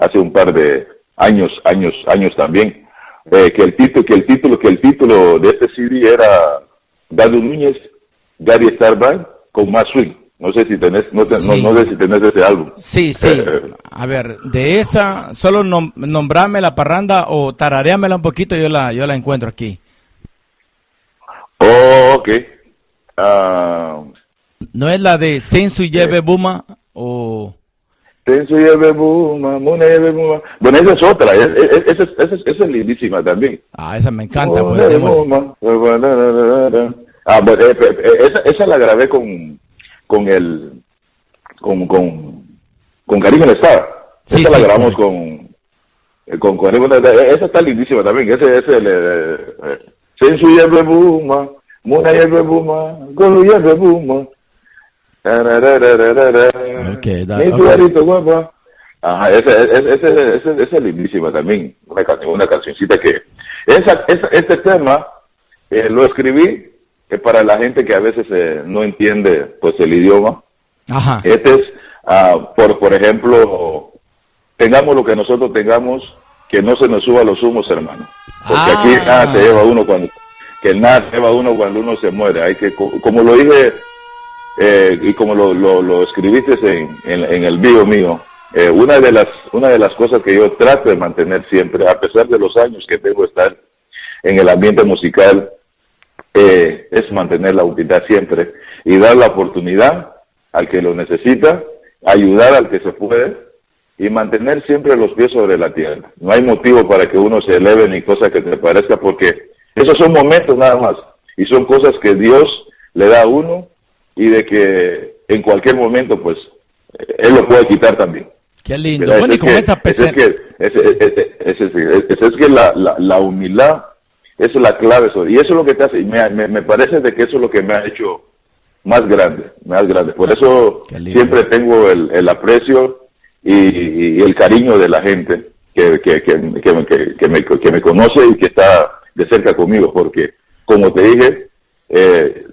años también, que el título de este CD era Gadu Núñez, Gary Star Band con más swing. No sé si tenés, no sé si tenés ese álbum. Sí. A ver, de esa, solo nombrame la parranda o tarareámela un poquito, yo la encuentro aquí. Okay. ¿No es la de Sensu Yebe Buma o...? Sensu Yebe Buma, Muna Yebe Buma. Bueno, esa es otra, esa es lindísima también. Esa me encanta. Bueno, esa la grabé con Karim El Star. Esa la grabamos con esa está lindísima también. Ese es el Sensu Yebe Buma, Muna Yebe Buma, Golu Yebe Buma. Okay, Mi suarito guapa. Ajá, esa es lindísima también. Una cancioncita que. Este tema lo escribí para la gente que a veces no entiende pues el idioma. Ajá. Este es, por ejemplo, tengamos lo que nosotros tengamos, que no se nos suba los humos, hermano. Porque aquí nada se lleva uno cuando uno se muere. Hay que, como lo dije, y como lo escribiste en el bio mío, una de las cosas que yo trato de mantener siempre, a pesar de los años que tengo de estar en el ambiente musical, es mantener la humildad siempre y dar la oportunidad al que lo necesita, ayudar al que se puede y mantener siempre los pies sobre la tierra. No hay motivo para que uno se eleve ni cosa que te parezca, porque esos son momentos nada más y son cosas que Dios le da a uno y de que en cualquier momento pues Él lo puede quitar también. Qué lindo. Bueno, y con esa es que la humildad es la clave, y eso es lo que te hace, y me parece de que eso es lo que me ha hecho más grande. Por eso siempre tengo el aprecio y el cariño de la gente que me conoce y que está de cerca conmigo, porque como te dije,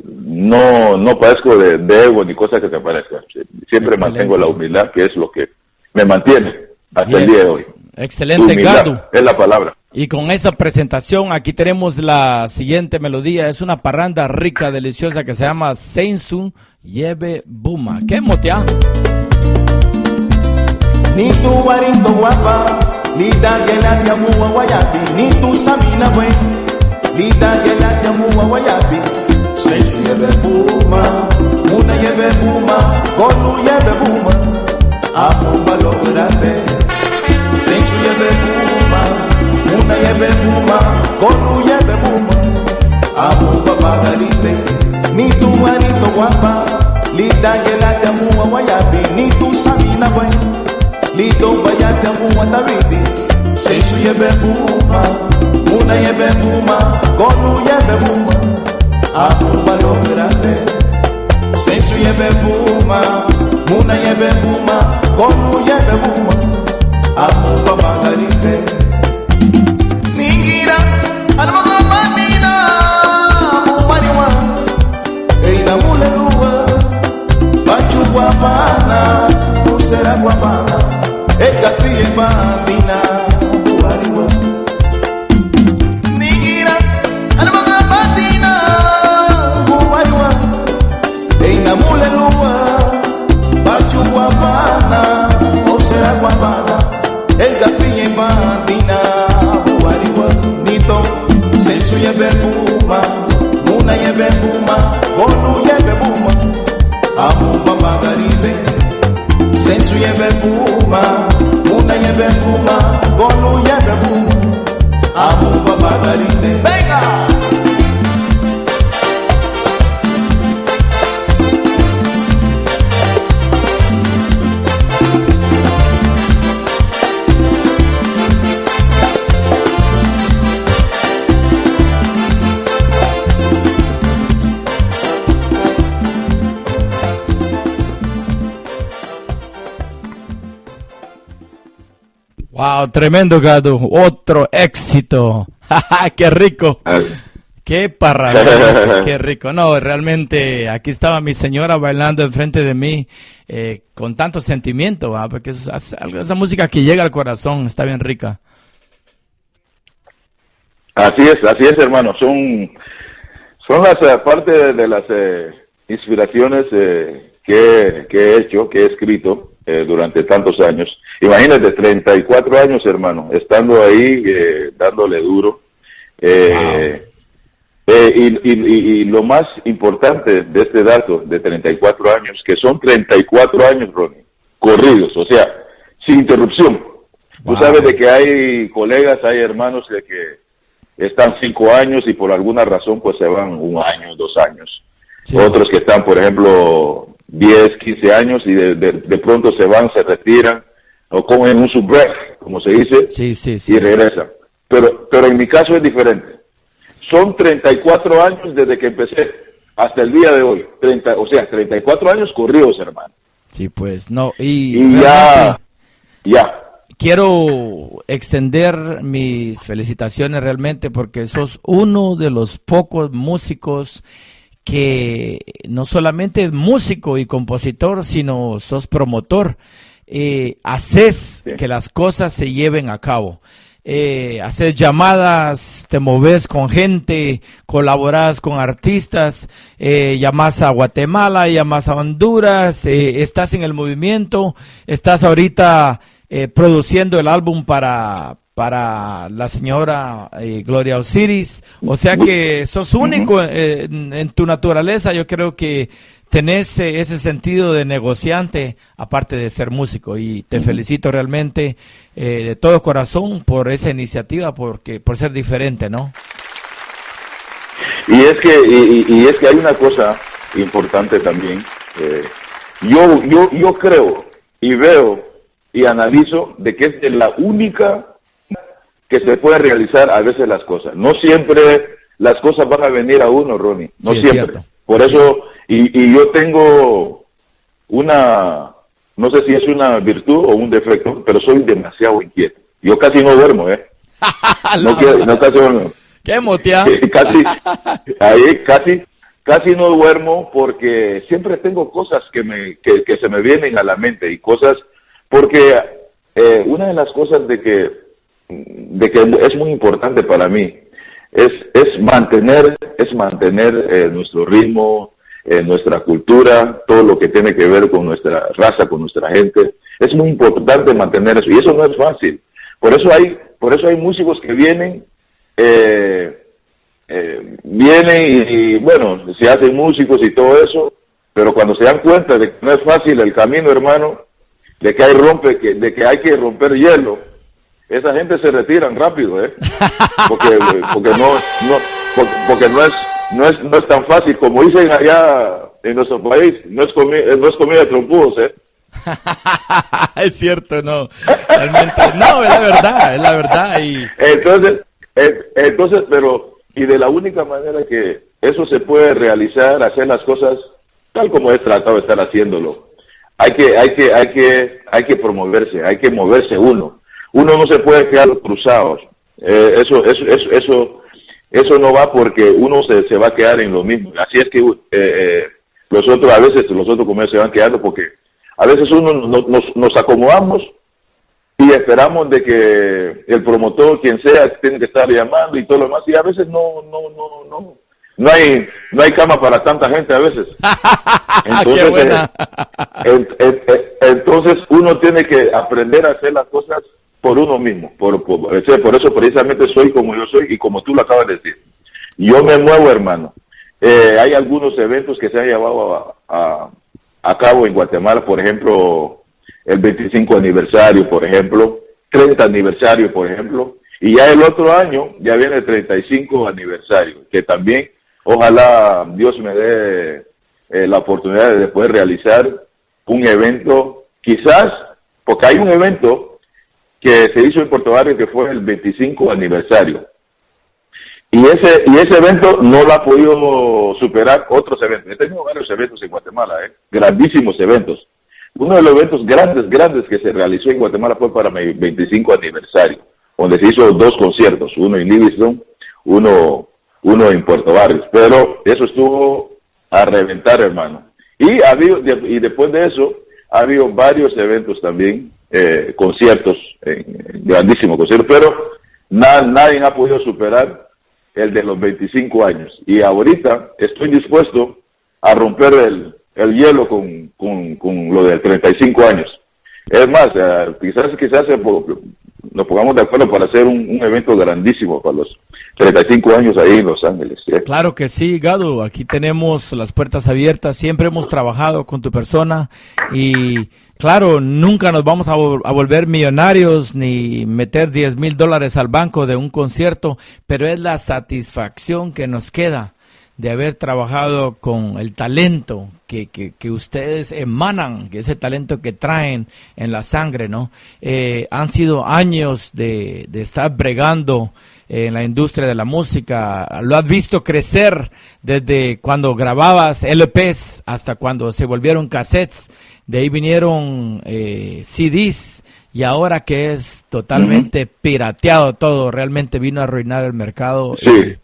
no padezco de ego ni cosa que te parezca. Siempre Excelente. Mantengo la humildad, que es lo que me mantiene hasta el día de hoy. Excelente, Humildad Gadu. es la palabra. Y con esa presentación, aquí tenemos la siguiente melodía. Es una parranda rica, deliciosa, que se llama Sensu Yebe Buma. ¿Qué motea? Ni tu warito guapa, lida que la llamua guayapi, ni tu samina güey, lida que la llamua guayapi. Sensu Yebe Buma, una Yebe Buma, Golu Yebe Buma, amo valor grande. Sensu Yebe Buma, una Yebe Buma, Golu Yebe Buma, amo papá garite. Ni tu warito guapa, lida que la llamua guayapi, ni tu samina güey, lito bayata mua tabiti. Sensu Yebe Buma, una Yebe Buma, Golu Yebe Buma, amo valor grande. Sensu Yebe Buma, una Yebe Buma, Golu Yebe Buma, amo papá garite. Ningira, alma manina, muwariwa, eina mulelua, bachu guapana, usera guapana, eka fie bandina, muwariwa. Ningira, alma manina, muwariwa, eina mulelua, bachu guapana, usera guapana, eka fie bandina, muwariwa. Nito, sensu Yebe Buma, una Yebe Buma, Golu Yebe Buma, amo papá garite. Sensu Yebe Buma, una Yebe Buma, Golu Yebe Buma, amo papá garite. Venga. Wow, tremendo, Gadu. Otro éxito. Qué rico. Qué parranda, qué rico. No, realmente aquí estaba mi señora bailando enfrente de mí con tanto sentimiento, ¿va? Porque esa música que llega al corazón está bien rica. Así es, hermano. Son las parte de las inspiraciones que he hecho, que he escrito durante tantos años. Imagínate, 34 años, hermano, estando ahí, dándole duro. Y lo más importante de este dato de 34 años, que son 34 años, Ronnie, corridos, o sea, sin interrupción. Tú sabes de que hay colegas, hay hermanos de que están 5 años y por alguna razón pues se van 1 año, 2 años. Sí. Otros que están, por ejemplo, 10, 15 años y de pronto se van, se retiran, o cogen un break, como se dice, Sí, sí, y sí. regresan. Pero en mi caso es diferente. Son 34 años desde que empecé hasta el día de hoy. 34 años corridos, hermano. Sí, pues, no, y Y realmente ya. quiero extender mis felicitaciones realmente porque sos uno de los pocos músicos que no solamente es músico y compositor, sino sos promotor. Haces Sí. que las cosas se lleven a cabo. Haces llamadas, te moves con gente, colaboras con artistas, llamas a Guatemala, llamas a Honduras, estás en el movimiento, estás ahorita produciendo el álbum para la señora Gloria Osiris, o sea que sos único en tu naturaleza. Yo creo que tenés ese sentido de negociante, aparte de ser músico, y te felicito realmente de todo corazón por esa iniciativa, por ser diferente, ¿no? Y es que hay una cosa importante también. Yo creo y veo y analizo de que es de la única que se puede realizar a veces las cosas. No siempre las cosas van a venir a uno, Ronnie. No Sí, es siempre. cierto. Por eso, y yo tengo una, no sé si es una virtud o un defecto, pero soy demasiado inquieto. Yo casi no duermo, No casi duermo. ¡Qué motea! Casi no duermo porque siempre tengo cosas que se me vienen a la mente y cosas, porque una de las cosas de que es muy importante para mí es mantener nuestro ritmo, nuestra cultura, todo lo que tiene que ver con nuestra raza, con nuestra gente. Es muy importante mantener eso y eso no es fácil. Por eso hay músicos que vienen y bueno, se hacen músicos y todo eso, pero cuando se dan cuenta de que no es fácil el camino, hermano, de que hay que romper hielo, esa gente se retiran rápido, porque no es tan fácil como dicen allá en nuestro país, no es comida de trompudos, Es cierto, no, realmente, no, es la verdad, y entonces, pero, y de la única manera que eso se puede realizar, hacer las cosas tal como he tratado de estar haciéndolo, hay que promoverse, hay que moverse uno no se puede quedar cruzado, eso no va porque uno se va a quedar en lo mismo, así es que los otros comercios se van quedando porque a veces uno nos acomodamos y esperamos de que el promotor, quien sea, tiene que estar llamando y todo lo demás, y a veces no hay cama para tanta gente a veces. Entonces, ¡qué buena! Entonces uno tiene que aprender a hacer las cosas por uno mismo. Por eso precisamente soy como yo soy y como tú lo acabas de decir. Yo me muevo, hermano. Hay algunos eventos que se han llevado a cabo en Guatemala, por ejemplo, el 25 aniversario, por ejemplo, 30 aniversario, por ejemplo, y ya el otro año ya viene el 35 aniversario, que también ojalá Dios me dé la oportunidad de poder realizar un evento, quizás, porque hay un evento que se hizo en Puerto Barrio que fue el 25 aniversario. Y ese evento no lo ha podido superar otros eventos. He tenido varios eventos en Guatemala, grandísimos eventos. Uno de los eventos grandes que se realizó en Guatemala fue para mi 25 aniversario, donde se hizo 2 conciertos, uno en Livingston, uno en Puerto Barrios. Pero eso estuvo a reventar, hermano. Y después de eso, ha habido varios eventos también, conciertos, grandísimos conciertos, pero nadie ha podido superar el de los 25 años. Y ahorita estoy dispuesto a romper el hielo con lo de 35 años. Es más, quizás nos pongamos de acuerdo para hacer un evento grandísimo para los 35 años ahí en Los Ángeles. Claro que sí, Gado, aquí tenemos las puertas abiertas, siempre hemos trabajado con tu persona y claro, nunca nos vamos a volver millonarios ni meter $10,000 al banco de un concierto, pero es la satisfacción que nos queda de haber trabajado con el talento que ustedes emanan, que ese talento que traen en la sangre, ¿no? Han sido años de estar bregando en la industria de la música. Lo has visto crecer desde cuando grababas LPs hasta cuando se volvieron cassettes. De ahí vinieron CDs. Y ahora que es totalmente pirateado todo, realmente vino a arruinar el mercado. Sí.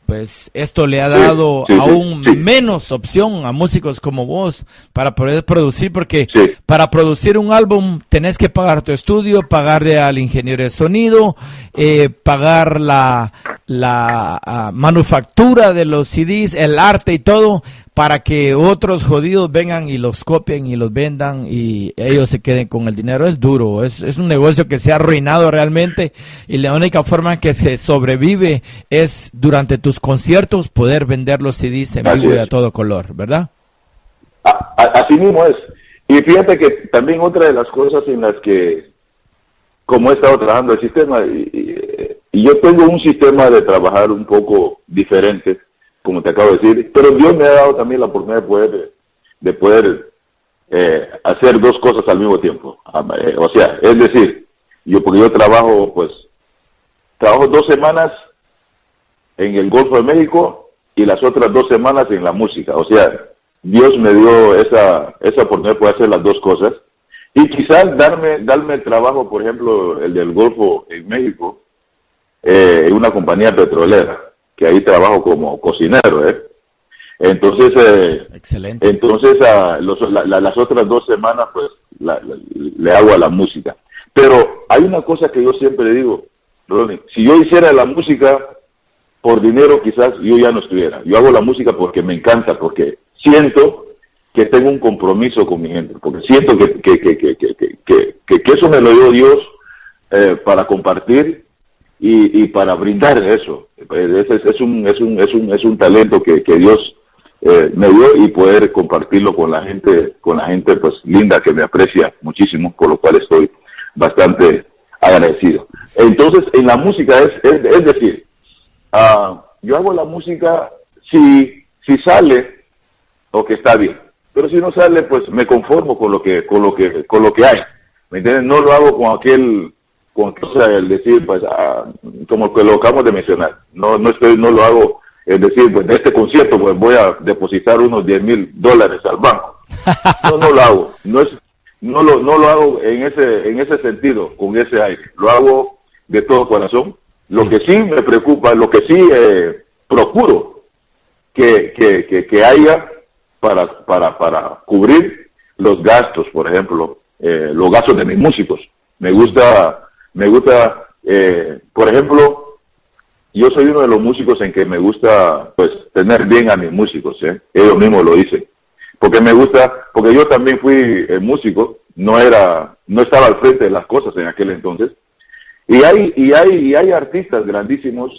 Pues esto le ha dado aún menos opción a músicos como vos para poder producir, porque para producir un álbum tenés que pagar tu estudio, pagarle al ingeniero de sonido, pagar la manufactura de los CDs, el arte y todo, para que otros jodidos vengan y los copien y los vendan y ellos se queden con el dinero. Es duro, es un negocio que se ha arruinado realmente, y la única forma que se sobrevive es durante tus conciertos poder vender los CDs en vivo y a todo color, ¿verdad? Así mismo es. Y fíjate que también otra de las cosas en las que, como he estado trabajando el sistema, y yo tengo un sistema de trabajar un poco diferente, como te acabo de decir, pero Dios me ha dado también la oportunidad de poder hacer dos cosas al mismo tiempo. O sea, es decir, porque yo trabajo 2 semanas en el Golfo de México y las otras 2 semanas en la música. O sea, Dios me dio esa oportunidad de poder hacer las dos cosas, y quizás darme el trabajo, por ejemplo, el del Golfo en México, en una compañía petrolera, que ahí trabajo como cocinero, Entonces, excelente. Entonces las otras 2 semanas, pues, le hago a la música. Pero hay una cosa que yo siempre digo, Ronnie, si yo hiciera la música por dinero, quizás yo ya no estuviera. Yo hago la música porque me encanta, porque siento que tengo un compromiso con mi gente, porque siento que eso me lo dio Dios para compartir y para brindar eso. Es un talento que Dios me dio, y poder compartirlo con la gente pues linda, que me aprecia muchísimo, por lo cual estoy bastante agradecido. Entonces, en la música es decir, yo hago la música si sale, o que está bien, pero si no sale, pues me conformo con lo que hay, ¿me entiendes? No lo hago con el decir, pues, como que lo acabamos de mencionar, no lo hago, es decir, pues, de este concierto, pues, voy a depositar unos $10,000 al banco. No lo hago, no lo hago en ese sentido, con ese aire, lo hago de todo corazón. Lo que sí me preocupa, lo que sí procuro que haya para cubrir los gastos, por ejemplo, los gastos de mis músicos. Me gusta, por ejemplo, yo soy uno de los músicos en que me gusta, pues, tener bien a mis músicos, ellos mismos lo dicen, porque me gusta, porque yo también fui músico, no estaba al frente de las cosas en aquel entonces, y hay artistas grandísimos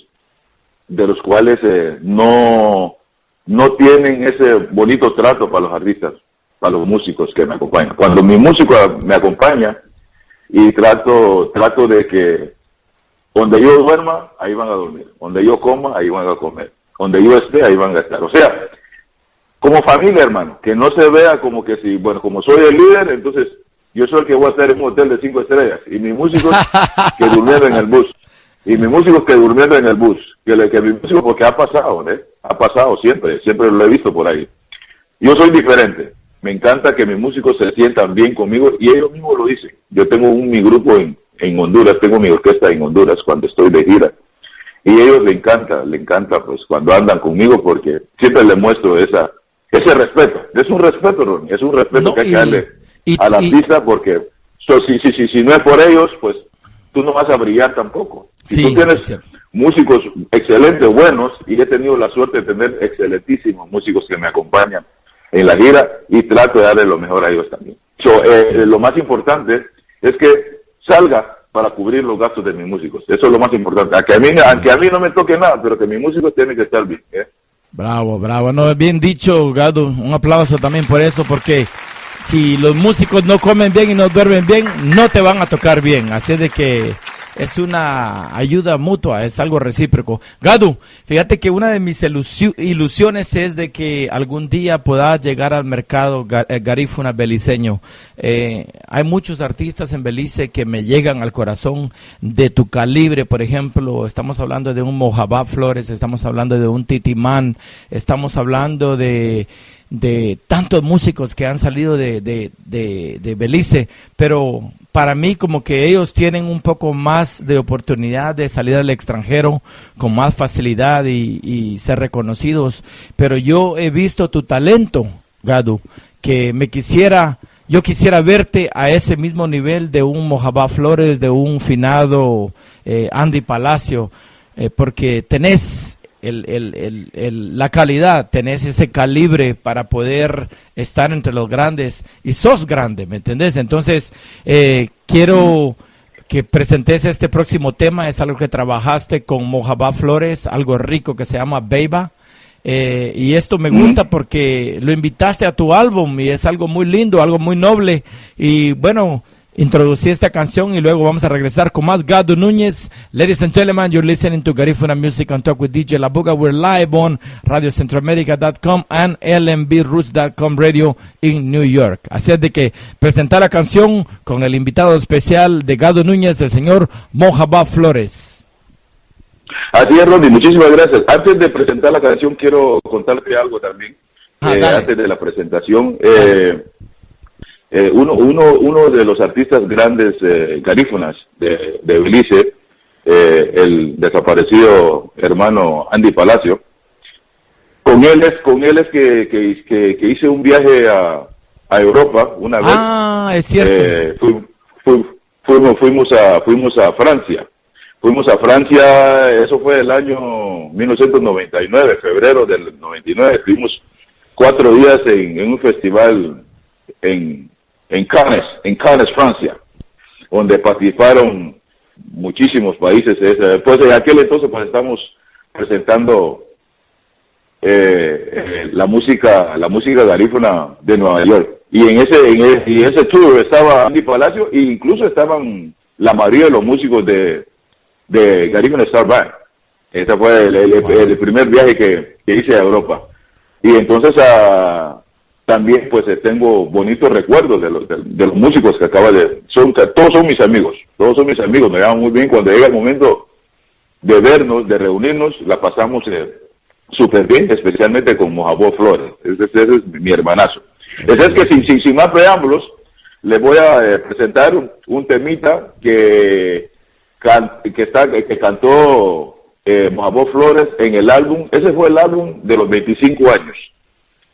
de los cuales no tienen ese bonito trato para los artistas, para los músicos que me acompañan. Cuando mi músico me acompaña, y trato de que donde yo duerma, ahí van a dormir, donde yo coma, ahí van a comer, donde yo esté, ahí van a estar. O sea, como familia, hermano, que no se vea como que si, bueno, como soy el líder, entonces yo soy el que voy a estar en un hotel de 5 estrellas, y mis músicos que durmieron en el bus, que mi músico, porque ha pasado siempre lo he visto por ahí. Yo soy diferente. Me encanta que mis músicos se sientan bien conmigo, y ellos mismos lo dicen. Yo tengo mi grupo en Honduras, tengo mi orquesta en Honduras cuando estoy de gira, y a ellos le encanta pues cuando andan conmigo, porque siempre les muestro ese respeto. Es un respeto, Ronnie, es un respeto que hay que darle al artista, porque si no es por ellos, pues tú no vas a brillar tampoco. Si tú tienes músicos excelentes, buenos, y he tenido la suerte de tener excelentísimos músicos que me acompañan en la gira, y trato de darle lo mejor a ellos también. Lo más importante es que salga para cubrir los gastos de mis músicos. Eso es lo más importante. Aunque a mí no me toque nada, pero que mis músicos tienen que estar bien. Bravo. No, bien dicho, Gado. Un aplauso también por eso, porque si los músicos no comen bien y no duermen bien, no te van a tocar bien. Así de que es una ayuda mutua, es algo recíproco. Gadu, fíjate que una de mis ilusiones es de que algún día pueda llegar al mercado garífuna beliceño. Hay muchos artistas en Belice que me llegan al corazón de tu calibre, por ejemplo, estamos hablando de un Mojabá Flores, estamos hablando de un Titimán, estamos hablando de tantos músicos que han salido de Belice, pero para mí como que ellos tienen un poco más de oportunidad de salir al extranjero con más facilidad y ser reconocidos, pero yo he visto tu talento, Gadu, que yo quisiera verte a ese mismo nivel de un Mojabá Flores, de un finado Andy Palacio, porque tenés la calidad, tenés ese calibre para poder estar entre los grandes y sos grande, ¿me entendés? Entonces, quiero que presentes este próximo tema, es algo que trabajaste con Mojabá Flores, algo rico que se llama Beiba, y esto me gusta porque lo invitaste a tu álbum y es algo muy lindo, algo muy noble, y bueno, introducí esta canción y luego vamos a regresar con más Gadu Núñez. Ladies and gentlemen, you're listening to Garifuna Music and Talk with DJ La Buga. We're live on radiocentroamerica.com and lmbroots.com radio in New York. Así es de que presentar la canción con el invitado especial de Gadu Núñez, el señor Mojabá Flores. Así es, Ronnie, muchísimas gracias. Antes de presentar la canción, quiero contarte algo también. Antes de la presentación, uno de los artistas grandes garífunas de Belice, el desaparecido hermano Andy Palacio, con él es que hice un viaje a Europa una vez. Es cierto. Fuimos a Francia. Fuimos a Francia, eso fue el año 1999, febrero del 99. Estuvimos 4 días en un festival en Cannes, Francia, donde participaron muchísimos países. Pues en aquel entonces pues estamos presentando la música garífuna de Nueva York, y en ese tour estaba Andy Palacio e incluso estaban la mayoría de los músicos de Garifuna Star Band. Ese fue el primer viaje que hice a Europa, y entonces también pues tengo bonitos recuerdos de los músicos que todos son mis amigos, me llaman muy bien. Cuando llega el momento de vernos, de reunirnos, la pasamos súper bien, especialmente con Mojabá Flores. Ese es mi hermanazo. Ese es que sin más preámbulos, les voy a presentar un temita que cantó Mojabá Flores en el álbum. Ese fue el álbum de los 25 años.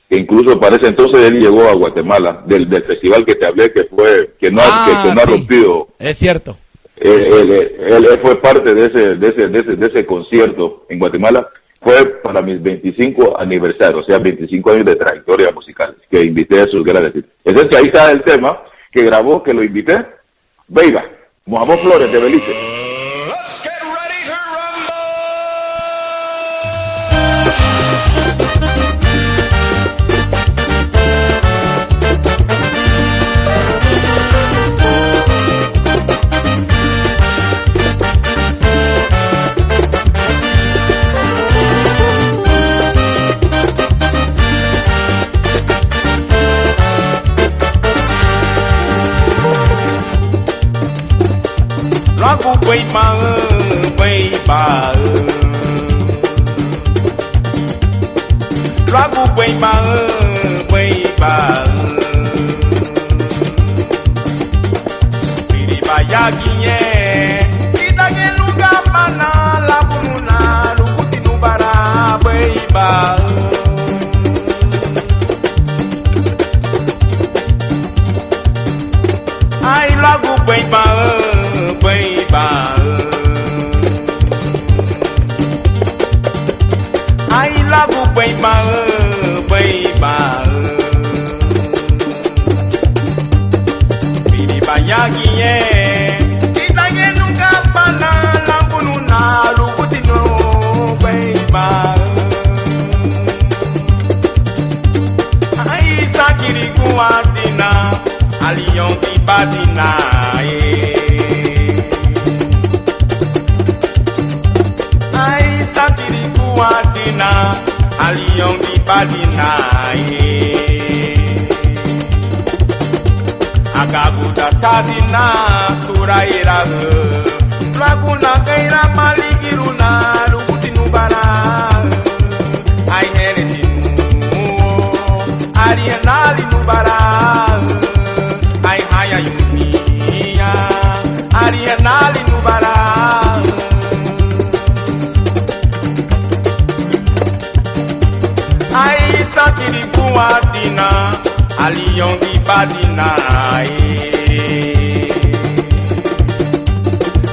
Que incluso para ese entonces él llegó a Guatemala, del festival que te hablé, que no ha rompido. Es cierto. Él fue parte de ese concierto en Guatemala. Fue para mis 25 aniversarios, o sea, 25 años de trayectoria musical, que invité a sus grandes. Es que ahí está el tema que grabó, que lo invité, Beiba, Mojabá Flores de Belice. Let's get ready to rumble! Lagu Beiba, Beiba, Lagu Beiba, Beiba, Biribaya Guinye, Idage Luga Mana, Labununa, Lukutinubara, Beiba. Ai Lagu Beiba, Beiba, ai lagu Beiba, Beiba, Biribaya Guinye, Idage nunca bana lambununa lukutino Beiba, ai sakiri kuadina, aliyon kibadina. badina, alion di badina, agabuda tadina, turaira, laguna gaira maligiruna, lugutinu bara, I hereditinu, arienali nubara, I haya yunia, arienali nubara. Sakiri kuadina, alion di badina.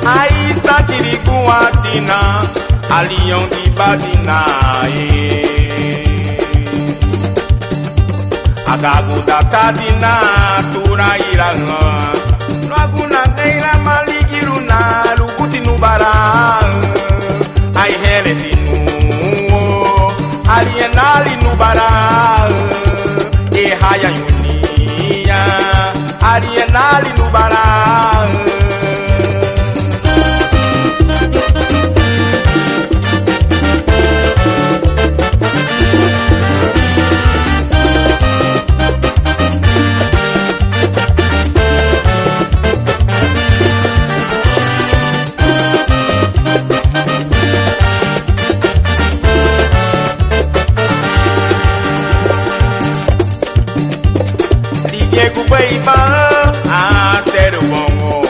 Ai sakiri kuadina, alion di badina. Agaguda tadina, turaira. Laguna neira maligiruna, lugutinu bara. Ai heredinu. Alienali nubara, haya yunia, alienali nubara. A ser bongo,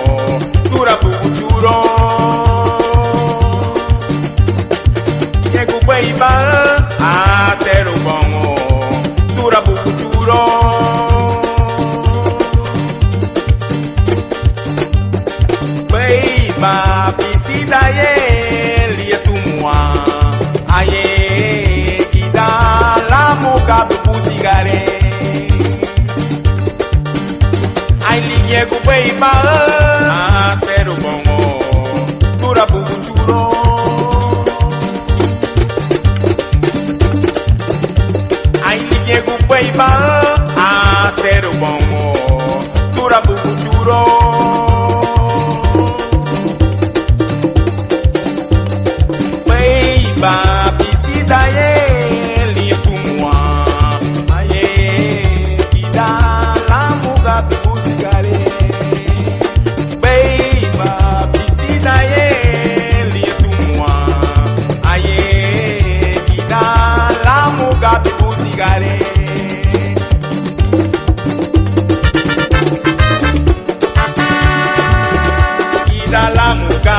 tura buturo. Yegu beiba, a ser bongo, tura buturo. Beiba, pisida ye, lietumwa, aye, kita la moca do pusigare. Yegu beiba, a ser bongo, tura buturo. Ai yegu beiba, a ser bongo, tura buturo. Beiba, pisida ye, lietumwa, aye, kita la muga busigare. Ida la muga,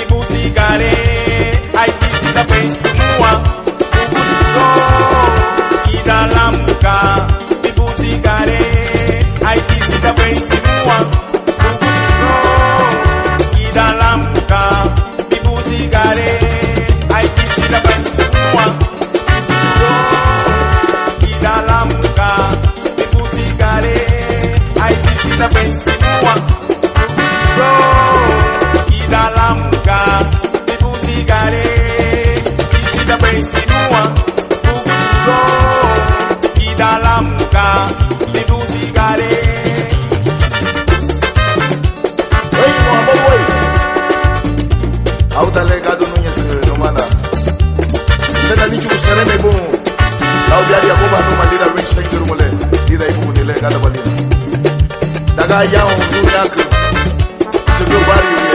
ibusigare, ai pisida mua, ubuturo. Ida la muga, ibusigare, ai pisida mua, ubuturo. Ida la muga, ibusigare, ai pisida mua, ubuturo. Ida la muga, ibusigare, ai pisida mua, ubuturo. Ida la muga, ibusigare, pisida mua, ubuturo. Ida la muga, ibusigare. Hey, Muhammad Boy. Auta legado Núñez Romana. Sena nichu sereme bon. Claudia dia boba no malira ring sector mole. Dida ibu ni legado balina. Daga ya on duyak. Sego bari ye.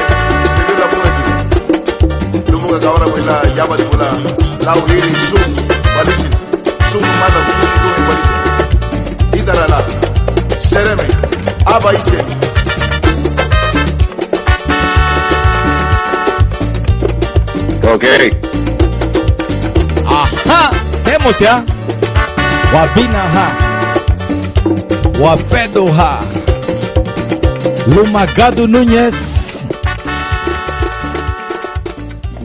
Sego la boa. Lumu ga ora wala yaba di bola. Lau hiri sum balisi. Sum mada sum do balisi. Idara la. Sereme. Aba ise. Okay. Aha, hemotia. Wabina ha. Wafedo ha. Lumagado Núñez.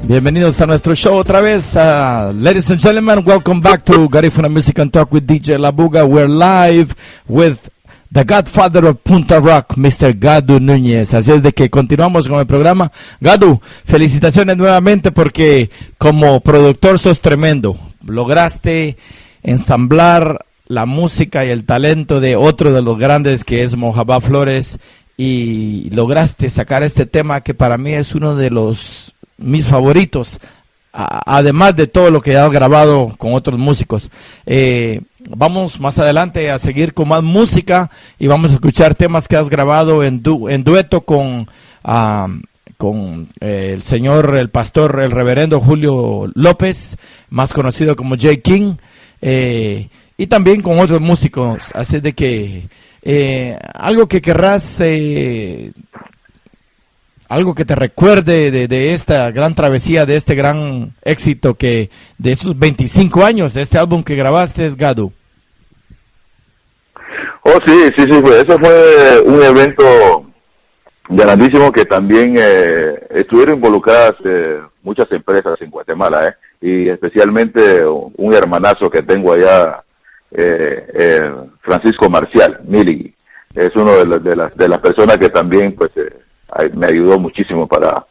Bienvenidos a nuestro show otra vez. Ladies and gentlemen, welcome back to Garifuna Music and Talk with DJ Labuga. We're live with the Godfather of Punta Rock, Mr. Gadu Núñez. Así es de que continuamos con el programa. Gadu, felicitaciones nuevamente porque como productor sos tremendo. Lograste ensamblar la música y el talento de otro de los grandes que es Mojabá Flores y lograste sacar este tema que para mí es uno de mis favoritos. además de todo lo que has grabado con otros músicos. Vamos más adelante a seguir con más música y vamos a escuchar temas que has grabado en dueto con el señor, el pastor, el reverendo Julio López, más conocido como J. King, y también con otros músicos. Así de que algo que querrás, algo que te recuerde de esta gran travesía, de este gran éxito de esos 25 años, de este álbum que grabaste, es Gadu. Oh, sí, pues eso fue un evento grandísimo que también estuvieron involucradas muchas empresas en Guatemala, y especialmente un hermanazo que tengo allá, Francisco Marcial Mili, es uno de las personas que también pues me ayudó muchísimo para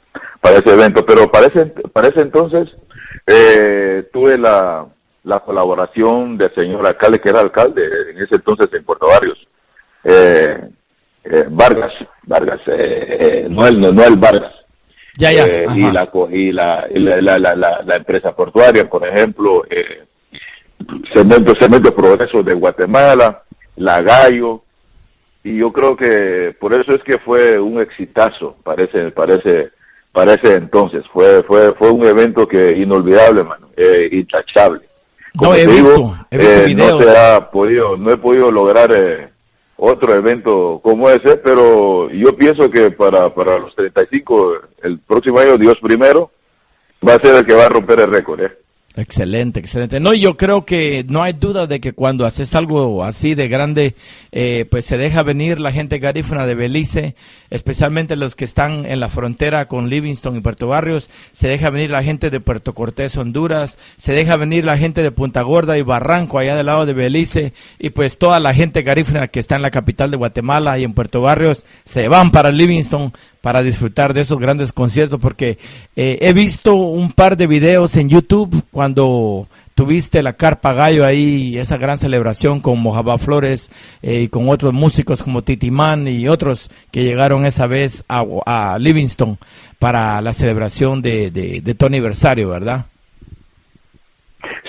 ese evento. Pero para ese entonces tuve la colaboración del señor alcalde, que era alcalde en ese entonces en Puerto Barrios, Vargas, Noel Vargas. Y la empresa portuaria, por ejemplo, Cemento Progreso de Guatemala, La Gallo, y yo creo que por eso es que fue un exitazo para ese entonces. Fue un evento que inolvidable, mano, intachable. Como he visto videos. No he podido lograr otro evento como ese, pero yo pienso que para los 35, el próximo año, Dios primero, va a ser el que va a romper el récord, Excelente. No, yo creo que no hay duda de que cuando haces algo así de grande, pues se deja venir la gente garífuna de Belice, especialmente los que están en la frontera con Livingston y Puerto Barrios, se deja venir la gente de Puerto Cortés, Honduras, se deja venir la gente de Punta Gorda y Barranco, allá del lado de Belice, y pues toda la gente garífuna que está en la capital de Guatemala y en Puerto Barrios, se van para Livingston para disfrutar de esos grandes conciertos, porque he visto un par de videos en YouTube cuando tuviste la Carpa Gallo ahí, esa gran celebración con Mojaba Flores y con otros músicos como Titimán y otros que llegaron esa vez a Livingston para la celebración de tu aniversario, ¿verdad?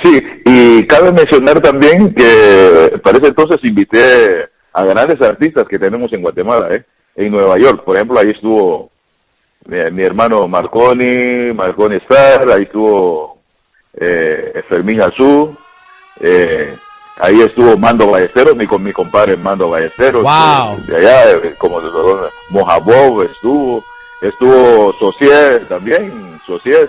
Sí, y cabe mencionar también que para ese entonces invité a grandes artistas que tenemos en Guatemala, en Nueva York. Por ejemplo, ahí estuvo mi hermano Marconi Star, ahí estuvo Fermín Azú, ahí estuvo Mando Ballesteros, mi compadre Mando Ballesteros, wow. De allá, como de Mojabob estuvo Socié también, Socié,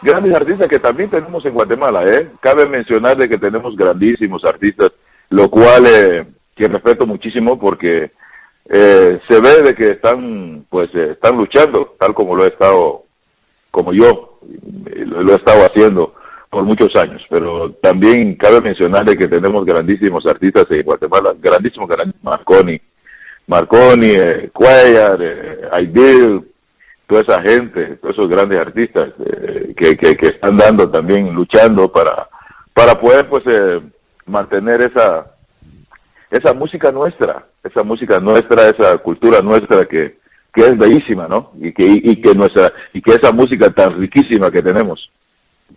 grandes artistas que también tenemos en Guatemala, Cabe mencionar de que tenemos grandísimos artistas, lo cual que respeto muchísimo porque se ve de que están luchando, tal como yo lo he estado haciendo por muchos años. Pero también cabe mencionar de que tenemos grandísimos artistas en Guatemala, grandísimos, Marconi, Cuellar, Aidil, toda esa gente, todos esos grandes artistas que están luchando para poder mantener esa música nuestra, esa cultura nuestra que es bellísima, ¿no? Y que esa música tan riquísima que tenemos,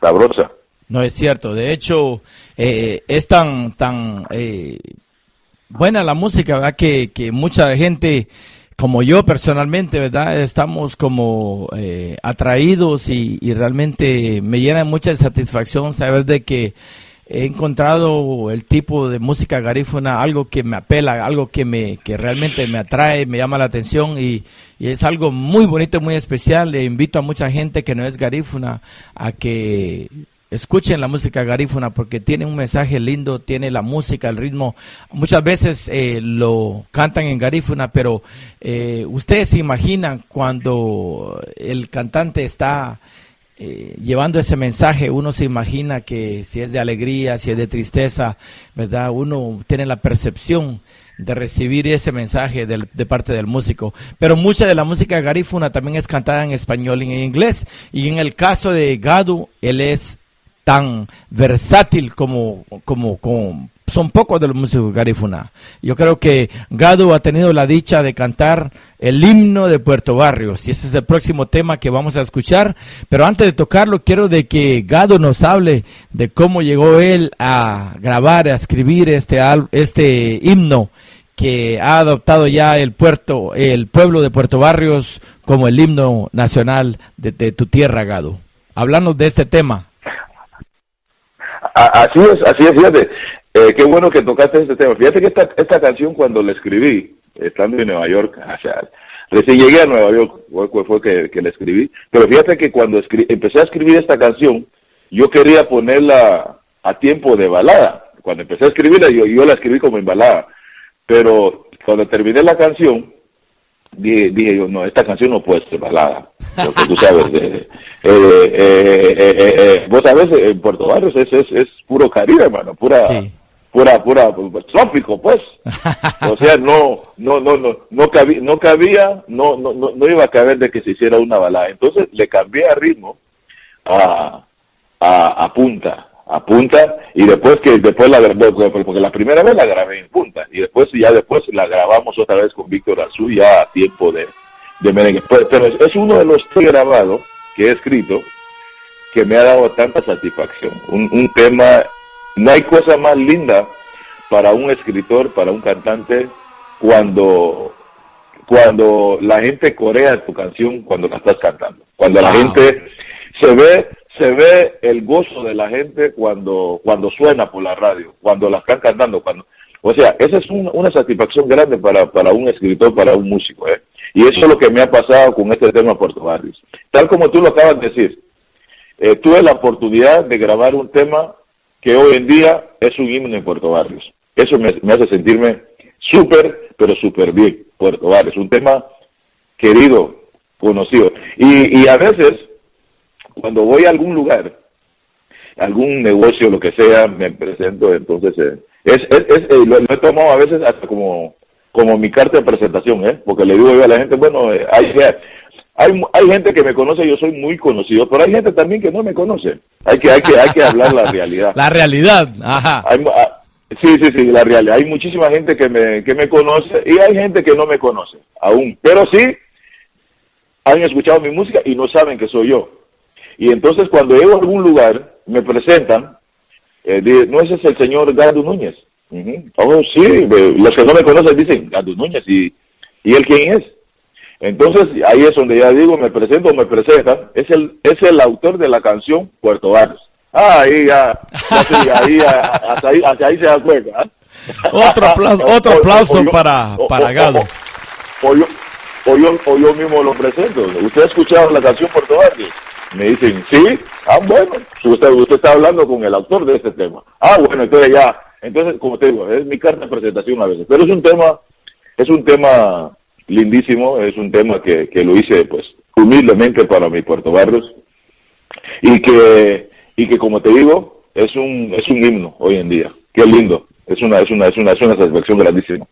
sabrosa. No, es cierto. De hecho, es tan buena la música, ¿verdad? Que mucha gente, como yo personalmente, ¿verdad? Estamos como atraídos y realmente me llena mucha satisfacción saber de que he encontrado el tipo de música garífuna, algo que me apela, algo que realmente me atrae, me llama la atención y es algo muy bonito, muy especial. Le invito a mucha gente que no es garífuna a que escuchen la música garífuna porque tiene un mensaje lindo, tiene la música, el ritmo. Muchas veces lo cantan en garífuna, pero ustedes se imaginan cuando el cantante está llevando ese mensaje, uno se imagina que si es de alegría, si es de tristeza, ¿verdad? Uno tiene la percepción de recibir ese mensaje de parte del músico. Pero mucha de la música garífuna también es cantada en español y en inglés. Y en el caso de Gadu, él es tan versátil como son pocos de los músicos garífuna. Yo creo que Gadu ha tenido la dicha de cantar el himno de Puerto Barrios, y ese es el próximo tema que vamos a escuchar. Pero antes de tocarlo, quiero de que Gadu nos hable de cómo llegó él a grabar, a escribir este himno que ha adoptado ya el pueblo de Puerto Barrios como el himno nacional de tu tierra, Gadu. Háblanos de este tema. Así es, fíjate. Qué bueno que tocaste este tema. Fíjate que esta canción, cuando la escribí, estando en Nueva York, o sea, recién llegué a Nueva York, fue que la escribí, pero fíjate que cuando empecé a escribir esta canción, yo quería ponerla a tiempo de balada. Cuando empecé a escribirla, yo la escribí como en balada, pero cuando terminé la canción, dije yo, no, esta canción no puede ser balada, porque tú sabes, vos sabés, en Puerto Barrios es puro Caribe, hermano, pura trópico, pues. O sea, no iba a caber de que se hiciera una balada. Entonces le cambié a ritmo a punta, y después la grabé, porque la primera vez la grabé en punta, y después la grabamos otra vez con Víctor Azú, ya a tiempo de merengue. Pero es uno de los tres grabados que he escrito que me ha dado tanta satisfacción. Un tema, no hay cosa más linda para un escritor, para un cantante, cuando la gente corea tu canción cuando la estás cantando, cuando la gente se ve el gozo de la gente cuando suena por la radio, cuando la están cantando, o sea, esa es una satisfacción grande para un escritor, para un músico, y eso es lo que me ha pasado con este tema Puerto Barrios. Tal como tú lo acabas de decir, tuve la oportunidad de grabar un tema que hoy en día es un himno en Puerto Barrios. Eso me hace sentirme pero súper bien. Puerto Barrios, un tema querido, conocido, y a veces cuando voy a algún lugar, algún negocio, lo que sea, me presento. Entonces lo he tomado a veces hasta como mi carta de presentación, porque le digo yo a la gente, bueno, hay gente que me conoce, yo soy muy conocido, pero hay gente también que no me conoce. Hay que hablar la realidad. La realidad, ajá. Sí, la realidad. Hay muchísima gente que me conoce, y hay gente que no me conoce aún, pero sí han escuchado mi música y no saben que soy yo. Y entonces cuando llego a algún lugar, me presentan, no, ese es el señor Gadu Núñez. Oh, sí, los que no me conocen dicen, Gadu Núñez, ¿y él quién es? Entonces ahí es donde ya digo, me presentan, es el autor de la canción Puerto Barrios. Ahí hasta ahí se da cuenta. Otro aplauso para Gadu. O yo mismo lo presento. ¿Usted ha escuchado la canción Puerto Barrios? Me dicen, sí. Bueno, usted está hablando con el autor de este tema. Bueno, entonces, como te digo, es mi carta de presentación a veces. Pero es un tema lindísimo, es un tema que lo hice, pues, humildemente para mi Puerto Barrios. Y que como te digo, es un himno hoy en día. Qué lindo. Es una satisfacción grandísima.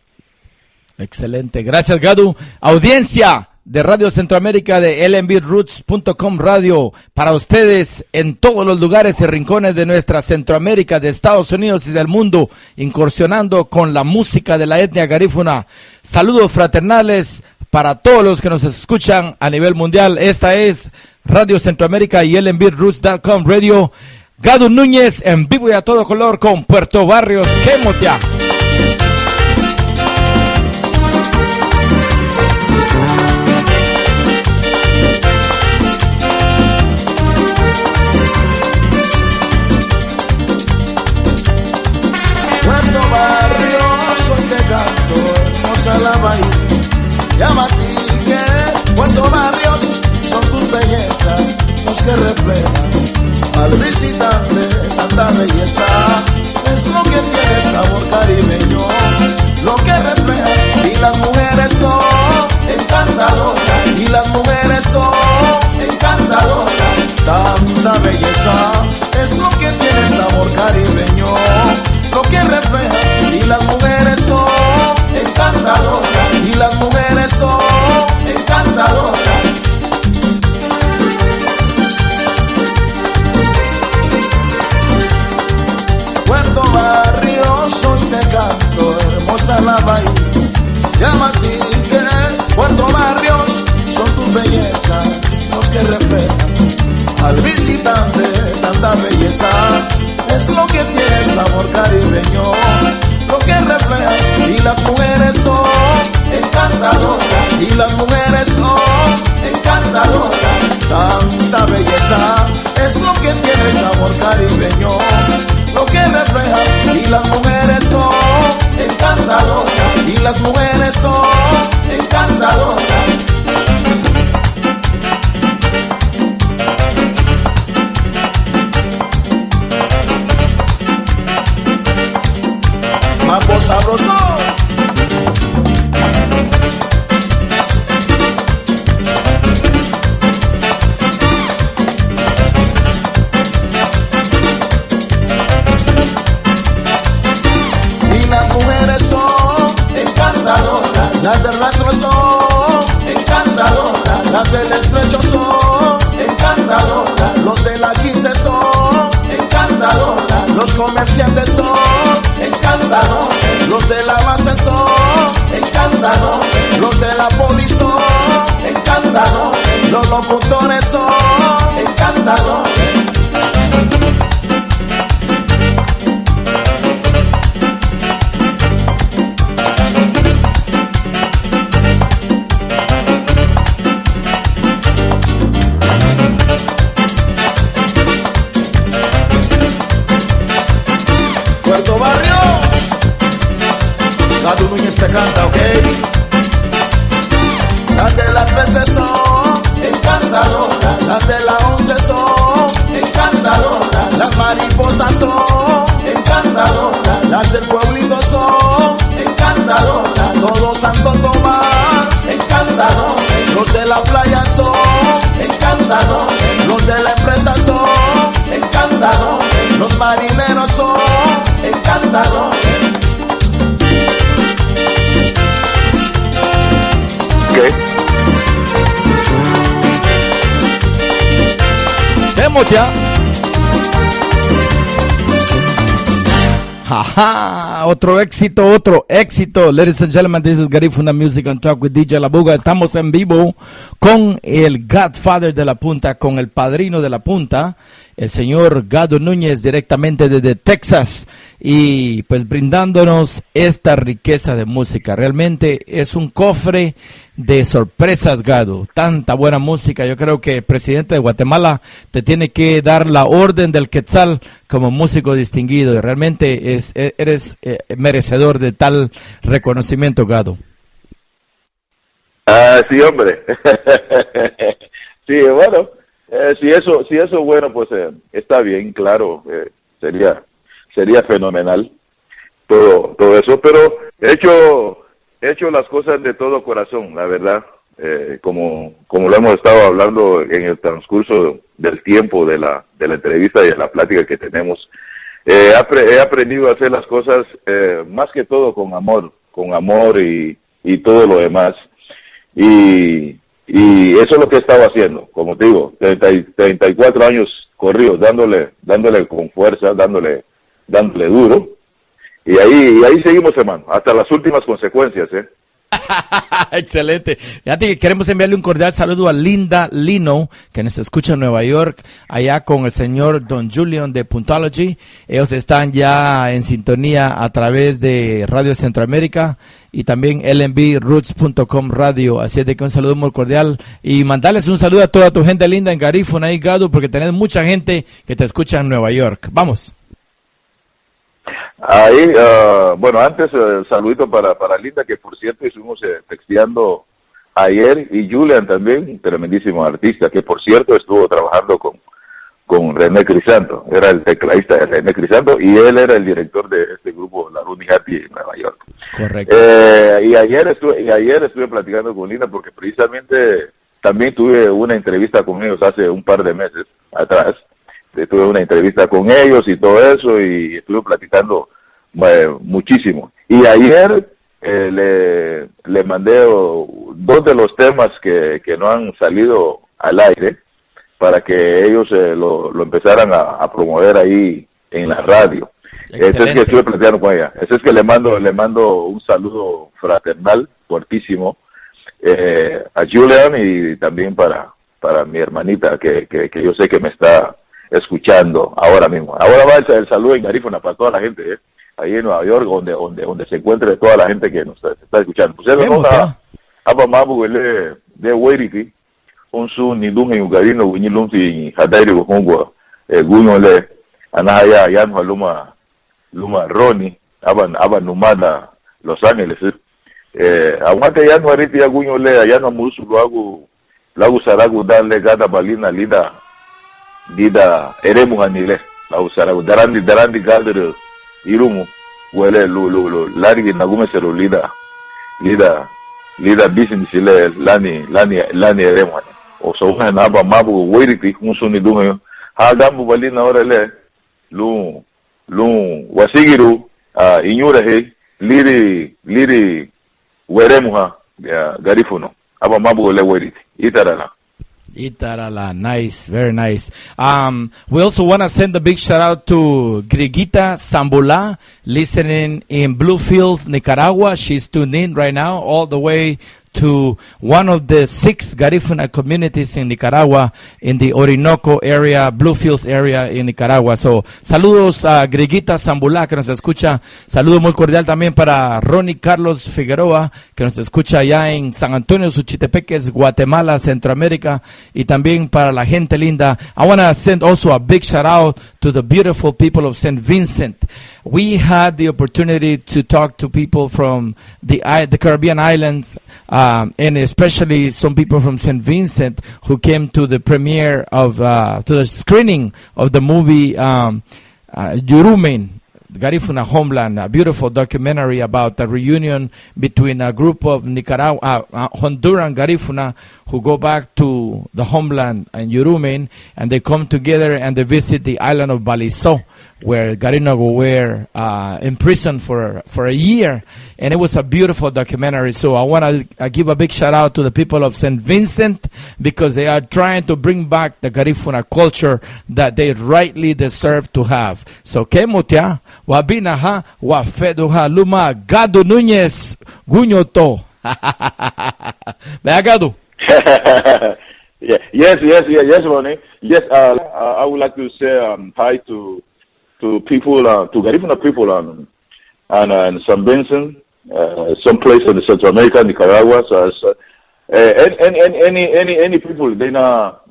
Excelente. Gracias, Gadu. Audiencia de Radio Centroamérica, de lnbroots.com Radio, para ustedes en todos los lugares y rincones de nuestra Centroamérica, de Estados Unidos y del mundo, incursionando con la música de la etnia garífuna. Saludos fraternales para todos los que nos escuchan a nivel mundial. Esta es Radio Centroamérica y lnbroots.com Radio. Gadu Núñez en vivo y a todo color con Puerto Barrios. ¡Qué motea! La bahía, llamatique, Puerto Barrios, son tus bellezas los que reflejan al visitante tanta belleza. Es lo que tiene sabor caribeño, lo que refleja. Y las mujeres son encantadoras, y las mujeres son encantadoras. Tanta belleza es lo que tiene sabor caribeño, lo que refleja. Y las mujeres son encantadoras, y las mujeres son encantadoras. Puerto Barrios, soy llama a ti que Puerto Barrios son tus bellezas los que reflejan al visitante tanta belleza. Es lo que tiene sabor caribeño, lo que refleja. Y las mujeres son encantadoras, y las mujeres son encantadoras. Tanta belleza es lo que tiene sabor caribeño, lo que refleja. Y las mujeres son encantadoras, y las mujeres son encantadoras. Mambo sabroso. Y las mujeres son encantadoras, las del rastro son encantadoras, las del estrecho son encantadoras, los de la 15 son encantadoras, los comerciantes son encantadores, los de la base son encantadores, los de la poli son encantadores, los locutores son encantadores. Puerto Barrio, Gado Núñez te canta, ok. Las de la 13 son encantadoras, las de la 11 son encantadoras, las mariposas son encantadoras, las del pueblito son encantadoras, todos Santo Tomás encantadores, los de la playa son encantadores, los de la empresa son encantadores, los marineros son encantadores. Okay. Vemos ya. Ajá, otro éxito. Ladies and gentlemen, this is Garifuna Music and Talk with DJ La Buga. Estamos en vivo con el Godfather de la Punta, con el padrino de la Punta, el señor Gado Núñez, directamente desde Texas, y pues brindándonos esta riqueza de música. Realmente es un cofre de sorpresas, Gado. Tanta buena música. Yo creo que el presidente de Guatemala te tiene que dar la orden del Quetzal como músico distinguido. Y realmente eres merecedor de tal reconocimiento, Gado. Sí, hombre. Sí, bueno, si eso bueno, pues está bien, claro, sería fenomenal todo eso, pero he hecho las cosas de todo corazón, la verdad, como lo hemos estado hablando en el transcurso del tiempo de la entrevista y de la plática que tenemos. He aprendido a hacer las cosas más que todo con amor y todo lo demás. Y eso es lo que he estado haciendo, como te digo, 34 años corridos, dándole con fuerza, dándole duro. Y ahí seguimos, hermano, hasta las últimas consecuencias, Excelente. Fíjate que queremos enviarle un cordial saludo a Linda Lino, que nos escucha en Nueva York, allá con el señor Don Julian de Puntology. Ellos están ya en sintonía a través de Radio Centroamérica y también lnbroots.com radio. Así es de que un saludo muy cordial y mandarles un saludo a toda tu gente linda en Garifuna y Gado, porque tenés mucha gente que te escucha en Nueva York. Vamos. Ahí, bueno, antes saludito para Linda, que por cierto estuvimos texteando ayer, y Julian también, tremendísimo artista, que por cierto estuvo trabajando con René Crisanto, era el tecladista de René Crisanto, y él era el director de este grupo, La Rooney Happy, en Nueva York. Correcto. Y ayer estuve platicando con Linda, porque precisamente también tuve una entrevista con ellos hace un par de meses atrás. Tuve una entrevista con ellos y todo eso, y estuve platicando muchísimo. Y ayer le mandé dos de los temas que no han salido al aire, para que ellos lo empezaran a promover ahí en la radio. Ese es que estuve platicando con ella. Ese es que le mando un saludo fraternal fuertísimo. A Julian y también para mi hermanita que yo sé que me está escuchando ahora mismo. Ahora va el saludo en Garífuna para toda la gente, ahí en Nueva York, donde se encuentre toda la gente que nos está escuchando. Pues eso no da Mabu de Wairiki, un su ni dun en Ugarino, Winilum y Hadairi Hongwa, Gunyole, Anahaya, Yan Luma Roni, Aban Numada, Los Ángeles. Aguante ya no ahorita ya Gunyole, ya no musu lagu saragu darle gada balina lida eremu hanile lagu saragu darandi gadere irumu wele lu largi nagume sero lida business ile lani eremu hani o so na ba mabu wiri musuni dume ha gambu balina orele lu wasigiru inyura he liri weremu ha Garifuno aba mabu ole wiri Itarala, nice, very nice. We also want to send a big shout out to Grigita Sambula, listening in Bluefields, Nicaragua. She's tuned in right now, all the way to one of the 6 Garifuna communities in Nicaragua, in the Orinoco area, Bluefields area in Nicaragua. So, saludos a Griguita Zambulá, que nos escucha. Saludo muy cordial también para Ronnie Carlos Figueroa, que nos escucha allá en San Antonio, Suchitepeques, Guatemala, Centroamérica, y también para la gente linda. I want to send also a big shout out to the beautiful people of St. Vincent. We had the opportunity to talk to people from the Caribbean islands, and especially some people from St. Vincent who came to the premiere of, to the screening of the movie Yurumen, Garifuna Homeland, a beautiful documentary about the reunion between a group of Honduran Garifuna who go back to the homeland in Yurumen, and they come together and they visit the island of Baliso, where Garinago were imprisoned for a year. And it was a beautiful documentary. So I want to give a big shout out to the people of St. Vincent, because they are trying to bring back the Garifuna culture that they rightly deserve to have. So kemotia wabinaha wafeduha luma Gado Núñez Guñoto. Gado. Yes, Ronnie. Yes, I would like to say hi to people, to Garifuna people and St. Vincent, some place in Central America, Nicaragua. So any people they not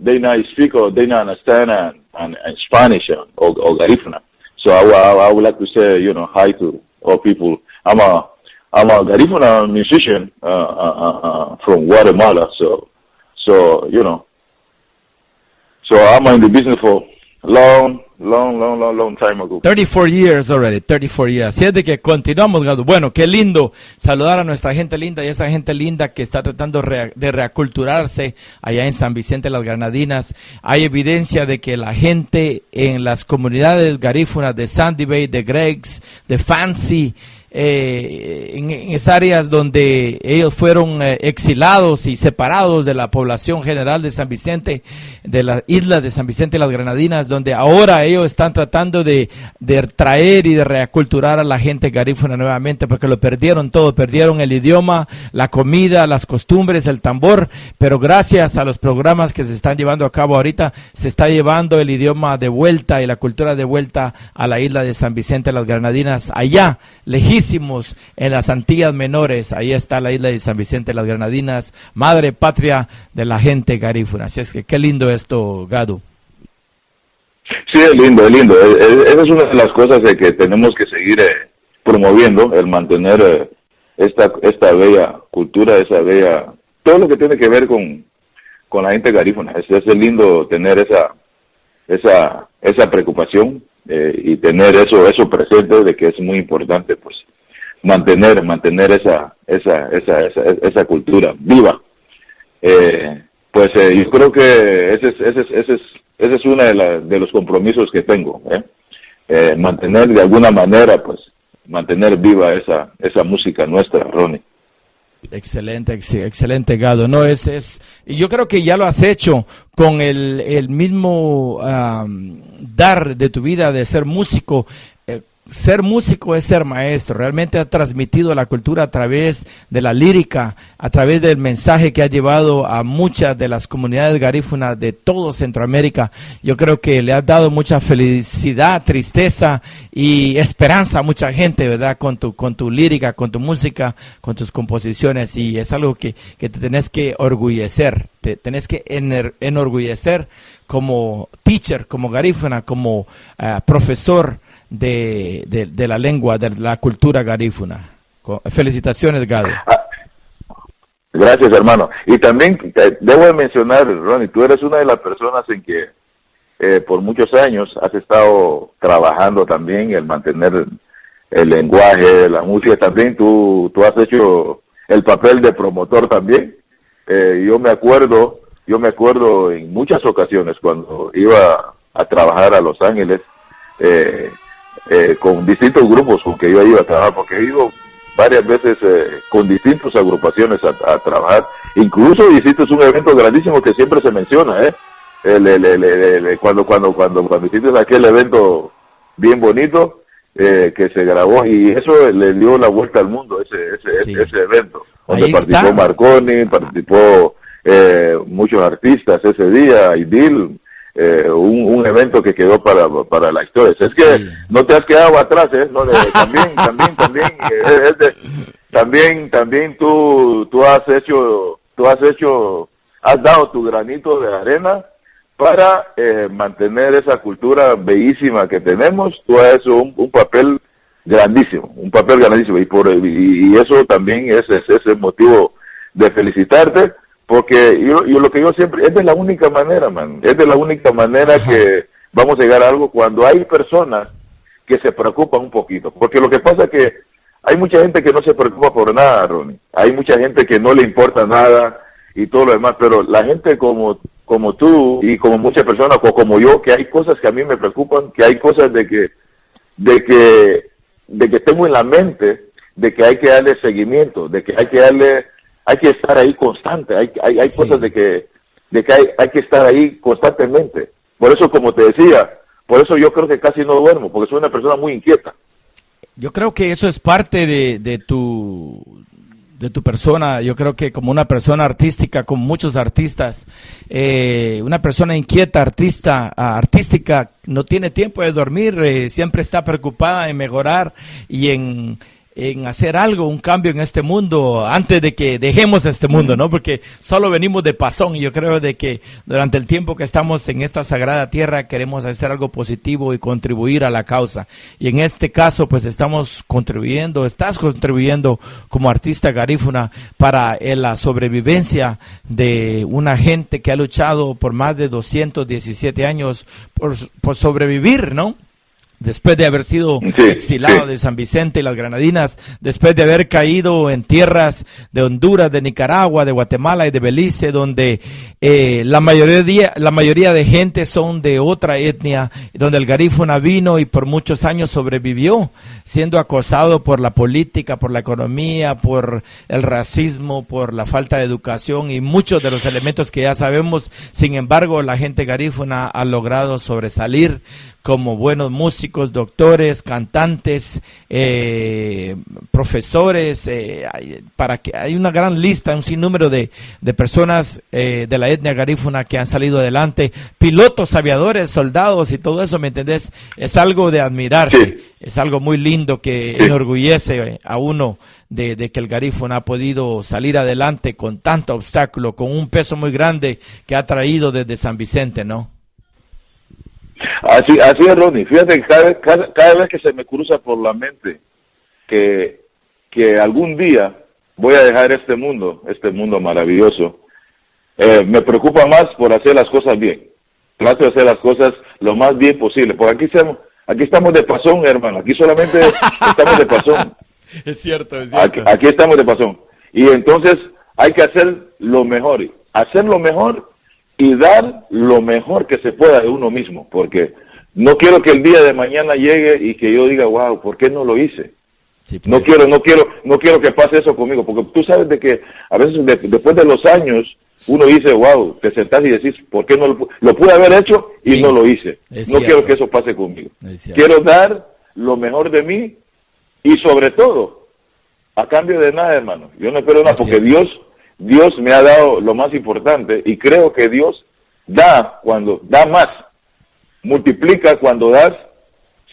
speak or they not understand and Spanish or Garifuna. So I would like to say hi to all people. I'm a Garifuna musician from Guatemala. So I'm in the business for long time ago. 34 years already, 34 years. Así es de que continuamos, Gado. Bueno, qué lindo saludar a nuestra gente linda y esa gente linda que está tratando de reaculturarse allá en San Vicente de las Granadinas. Hay evidencia de que la gente en las comunidades garífunas de Sandy Bay, de Greg's, de Fancy, en esas áreas donde ellos fueron exilados y separados de la población general de San Vicente, de la isla de San Vicente y las Granadinas, donde ahora ellos están tratando de traer y de reaculturar a la gente garífuna nuevamente, porque lo perdieron todo, perdieron el idioma, la comida, las costumbres, el tambor, pero gracias a los programas que se están llevando a cabo ahorita, se está llevando el idioma de vuelta y la cultura de vuelta a la isla de San Vicente y las Granadinas, allá, lejísimos, en las Antillas Menores. Ahí está la isla de San Vicente de las Granadinas, madre patria de la gente garífuna. Así es que qué lindo esto, Gado. Sí, es lindo. Esa es una de las cosas que tenemos que seguir promoviendo, el mantener esta bella cultura, esa bella, todo lo que tiene que ver con la gente garífuna. Es lindo tener esa preocupación y tener eso presente, de que es muy importante, pues, mantener esa cultura viva. Yo creo que ese es uno de los compromisos que tengo, mantener de alguna manera, pues, mantener viva esa música nuestra, Ronnie. Excelente, Gado. No, y yo creo que ya lo has hecho con el mismo dar de tu vida de ser músico. ser músico es ser maestro. Realmente ha transmitido la cultura a través de la lírica, a través del mensaje que ha llevado a muchas de las comunidades garífunas de todo Centroamérica. Yo creo que le has dado mucha felicidad, tristeza y esperanza a mucha gente, ¿verdad? Con tu lírica, con tu música, con tus composiciones, y es algo que te tenés que orgullecer. Te tenés que enorgullecer como teacher, como garífuna, como profesor de la lengua, de la cultura garífuna. Felicitaciones, Gado. Gracias, hermano. Y también debo de mencionar, Ronnie, tú eres una de las personas en que por muchos años has estado trabajando también el mantener el lenguaje, la música. También tú has hecho el papel de promotor también. Yo me acuerdo en muchas ocasiones cuando iba a trabajar a Los Ángeles con distintos grupos con que yo iba a trabajar, porque he ido varias veces con distintas agrupaciones a trabajar. Incluso hiciste un evento grandísimo que siempre se menciona, cuando hiciste aquel evento bien bonito que se grabó, y eso le dio la vuelta al mundo, ese evento, donde Ahí participó está. Marconi, participó muchos artistas ese día, Idil, un evento que quedó para la historia. Es que Sí. no te has quedado atrás, ¿no? También tú has dado tu granito de arena para mantener esa cultura bellísima que tenemos. Tú has hecho un papel grandísimo, y eso también es el motivo de felicitarte, porque yo lo que yo siempre, es de la única manera, que vamos a llegar a algo, cuando hay personas que se preocupan un poquito, porque lo que pasa es que hay mucha gente que no se preocupa por nada, Ronnie, hay mucha gente que no le importa nada y todo lo demás, pero la gente como tú y como muchas personas, o como yo, que hay cosas que a mí me preocupan, que hay cosas de que tengo en la mente, de que hay que darle seguimiento, de que hay que estar ahí constante, hay Sí. cosas de que hay que estar ahí constantemente. Por eso, como te decía, por eso yo creo que casi no duermo, porque soy una persona muy inquieta. Yo creo que eso es parte de tu persona. Yo creo que como una persona artística, como muchos artistas, una persona inquieta, artística, no tiene tiempo de dormir, siempre está preocupada en mejorar y en hacer algo, un cambio en este mundo antes de que dejemos este mundo, ¿no? Porque solo venimos de pasón, y yo creo de que durante el tiempo que estamos en esta sagrada tierra queremos hacer algo positivo y contribuir a la causa. Y en este caso, pues estás contribuyendo como artista garífuna para la sobrevivencia de una gente que ha luchado por más de 217 años por sobrevivir, ¿no? Después de haber sido exilado de San Vicente y las Granadinas, después de haber caído en tierras de Honduras, de Nicaragua, de Guatemala y de Belice, donde la mayoría de gente son de otra etnia, donde el garífuna vino y por muchos años sobrevivió, siendo acosado por la política, por la economía, por el racismo, por la falta de educación y muchos de los elementos que ya sabemos. Sin embargo, la gente garífuna ha logrado sobresalir como buenos músicos, doctores, cantantes, profesores, hay una gran lista, un sinnúmero de personas de la etnia garífuna que han salido adelante, pilotos, aviadores, soldados y todo eso, ¿me entendés? Es algo de admirarse, es algo muy lindo que enorgullece a uno de que el garífuna ha podido salir adelante con tanto obstáculo, con un peso muy grande que ha traído desde San Vicente, ¿no? Así es, Ronnie. Fíjate que cada vez que se me cruza por la mente que algún día voy a dejar este mundo maravilloso, me preocupa más por hacer las cosas bien. Trato de hacer las cosas lo más bien posible, porque aquí estamos de pasón, hermano. Aquí solamente estamos de pasón. Es cierto. Aquí estamos de pasón. Y entonces hay que hacer lo mejor y dar lo mejor que se pueda de uno mismo, porque no quiero que el día de mañana llegue y que yo diga, wow, ¿por qué no lo hice? Sí, pues. No quiero que pase eso conmigo, porque tú sabes de que a veces después de los años uno dice, wow, te sentás y decís, ¿por qué no lo pude haber hecho y Sí, no lo hice? es No cierto. quiero que eso pase conmigo. Es cierto. Quiero dar lo mejor de mí y sobre todo, a cambio de nada, hermano. Yo no espero nada porque Dios me ha dado lo más importante y creo que Dios da cuando da más, multiplica cuando das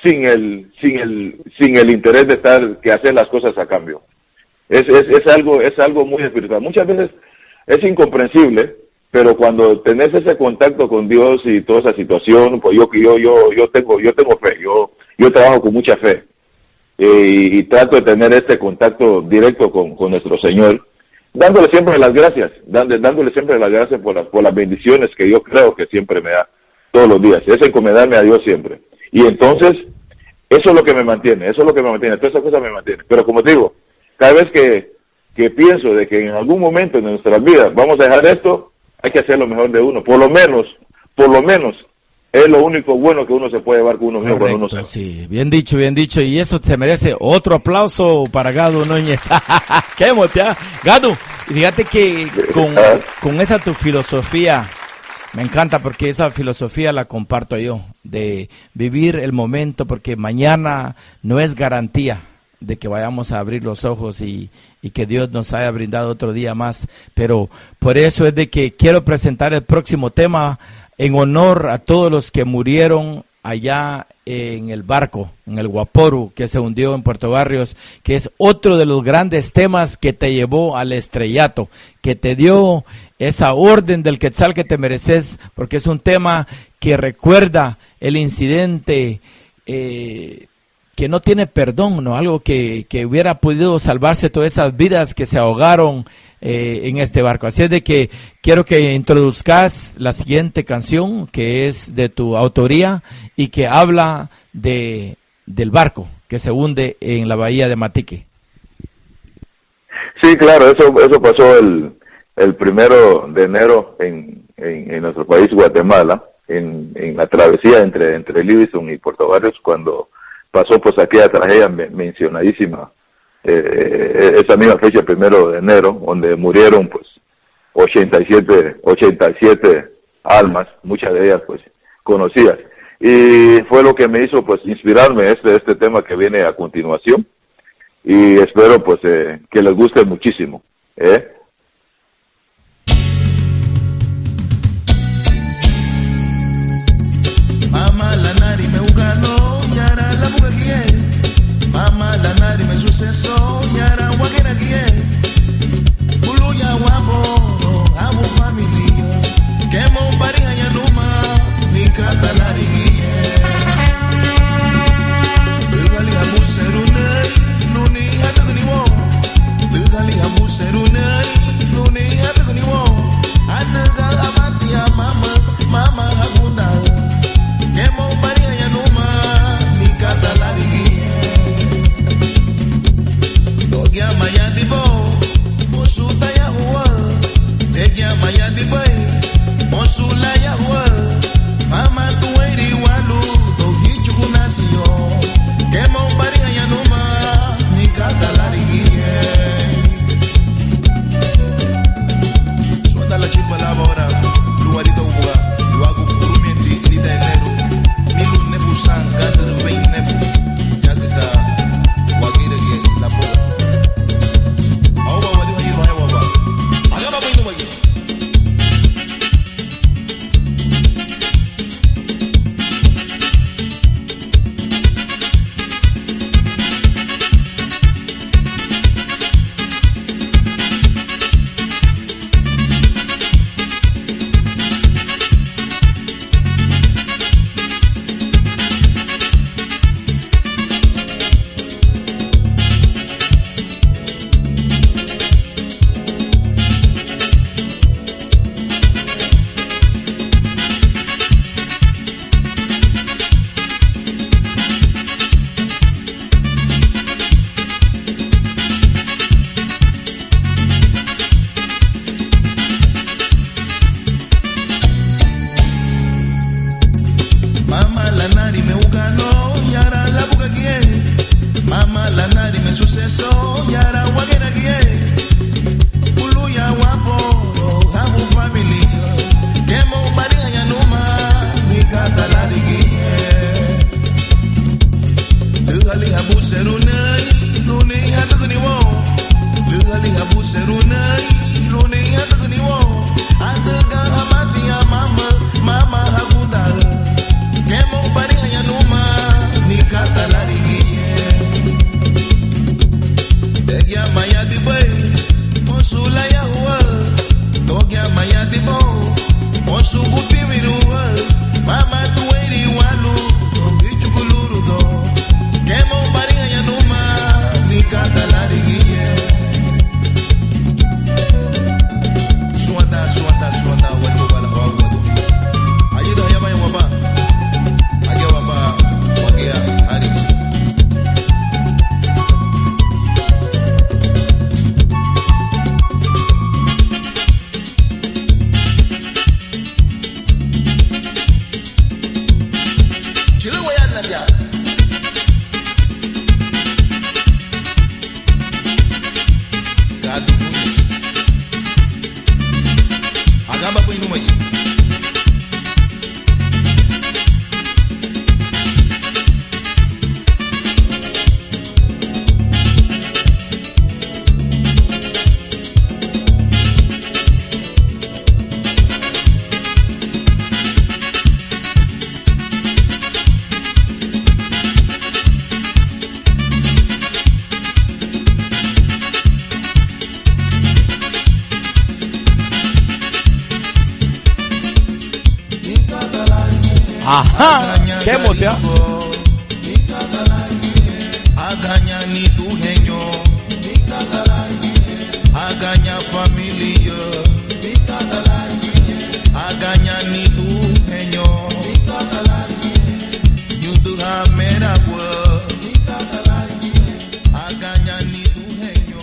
sin el interés de que hacer las cosas a cambio. Es algo muy espiritual. Muchas veces es incomprensible, pero cuando tenés ese contacto con Dios y toda esa situación, pues yo tengo fe, yo trabajo con mucha fe y trato de tener este contacto directo con nuestro Señor, dándole siempre las gracias, dándole siempre las gracias por las bendiciones que yo creo que siempre me da todos los días. Es encomendarme a Dios siempre. Y entonces, eso es lo que me mantiene, todas esas cosas me mantienen. Pero como te digo, cada vez que pienso de que en algún momento de nuestras vidas vamos a dejar esto, hay que hacer lo mejor de uno. Por lo menos, es lo único bueno que uno se puede llevar con uno mismo cuando uno se va. Sí, bien dicho. Y eso se merece otro aplauso para Gado Núñez. ¡Qué motea! Gado, fíjate que con esa tu filosofía, me encanta porque esa filosofía la comparto yo, de vivir el momento, porque mañana no es garantía de que vayamos a abrir los ojos y que Dios nos haya brindado otro día más, pero por eso es de que quiero presentar el próximo tema en honor a todos los que murieron allá en el barco, en el Guaporu, que se hundió en Puerto Barrios, que es otro de los grandes temas que te llevó al estrellato, que te dio esa orden del Quetzal que te mereces, porque es un tema que recuerda el incidente que no tiene perdón, ¿no? Algo que hubiera podido salvarse todas esas vidas que se ahogaron en este barco. Así es de que quiero que introduzcas la siguiente canción, que es de tu autoría y que habla del barco que se hunde en la bahía de Matique. Sí, claro, eso pasó el 1 de enero en nuestro país, Guatemala, en la travesía entre Livingston y Puerto Barrios, cuando pasó pues aquella tragedia mencionadísima, esa misma fecha, 1 de enero, donde murieron pues 87 almas, muchas de ellas pues conocidas, y fue lo que me hizo pues inspirarme este tema que viene a continuación, y espero pues que les guste muchísimo. Mama la nari me ugano yara la buga kie. Mama la nari me suceso yara wagera kie. Bulu ya wabo abu familia. Kemo bari anya numa ni kata nari kie. Lugali abu serunai nuni hatugni wo. Lugali abu serunai nuni hatugni wo. Adaga amati ya mama agunda. Kemo bari anya numa dia. Gado Muniz. Agamba po inuma yi. Ajá, qué motea. Aganya ni tu henyo, aganya familia, aganya ni tu henyo, yudu hamera bua, aganya ni tu henyo.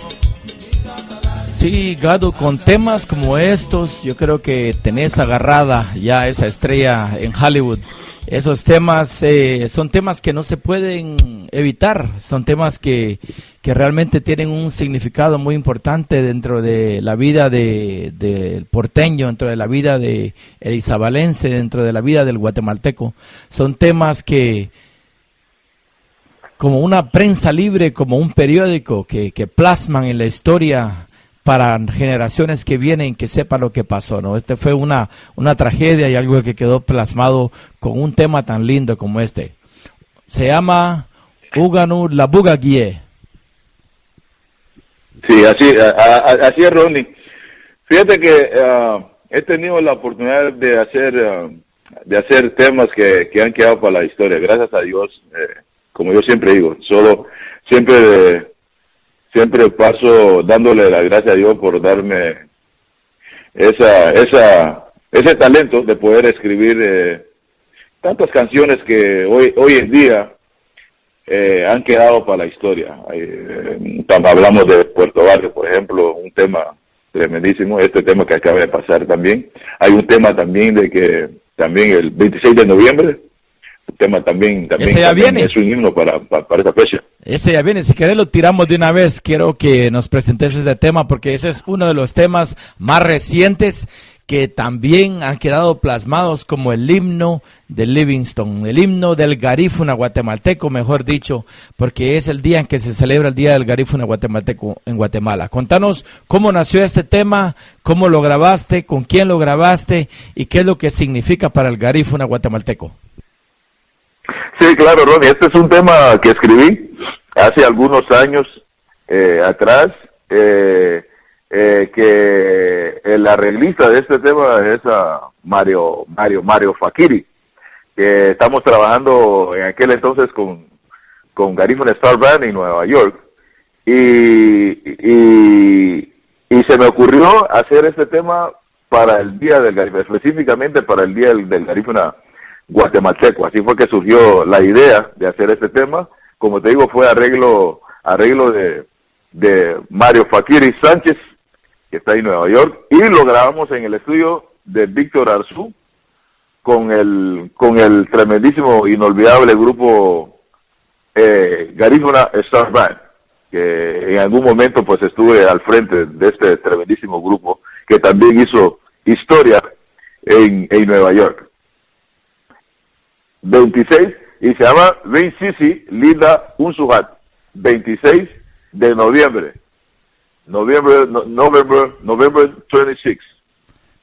Sí, Gado, con temas como estos, yo creo que tenés agarrada ya esa estrella en Hollywood. Esos temas son temas que no se pueden evitar, son temas que realmente tienen un significado muy importante dentro de la vida del porteño, dentro de la vida de el izabalense, dentro de la vida del guatemalteco. Son temas que, como una prensa libre, como un periódico que plasman en la historia para generaciones que vienen, que sepan lo que pasó, ¿no? Este fue una tragedia y algo que quedó plasmado con un tema tan lindo como este. Se llama Uganu la Buga Guie. Sí, así es, Ronnie. Fíjate que he tenido la oportunidad de hacer temas que han quedado para la historia. Gracias a Dios, como yo siempre digo, siempre paso dándole la gracia a Dios por darme ese talento de poder escribir tantas canciones que hoy en día han quedado para la historia. Hablamos de Puerto Barrio, por ejemplo, un tema tremendísimo, este tema que acaba de pasar también. Hay un tema también de que también el 26 de noviembre, un tema también ese ya viene. Es un himno para esa fecha. Ese ya viene, si querés lo tiramos de una vez. Quiero que nos presentes ese tema porque ese es uno de los temas más recientes que también han quedado plasmados como el himno de Livingston, el himno del garífuna guatemalteco, mejor dicho, porque es el día en que se celebra el Día del Garífuna Guatemalteco en Guatemala. Contanos cómo nació este tema, cómo lo grabaste, con quién lo grabaste y qué es lo que significa para el garífuna guatemalteco. Sí, claro, Ronnie, este es un tema que escribí hace algunos años atrás, que el arreglista de este tema es Mario Fakiri, que estamos trabajando en aquel entonces con Garífuna Star Band en Nueva York, y se me ocurrió hacer este tema para el Día del Garífuna, específicamente para el Día del Garífuna guatemalteco. Así fue que surgió la idea de hacer este tema. Como te digo, fue arreglo de Mario Fakiri Sánchez, que está en Nueva York, y lo grabamos en el estudio de Víctor Arzú con el tremendísimo, inolvidable grupo Garífuna Star Band, que en algún momento pues estuve al frente de este tremendísimo grupo que también hizo historia en Nueva York. 26, y se llama Ven Sisi Linda Unsuhat, 26 de noviembre. November 26.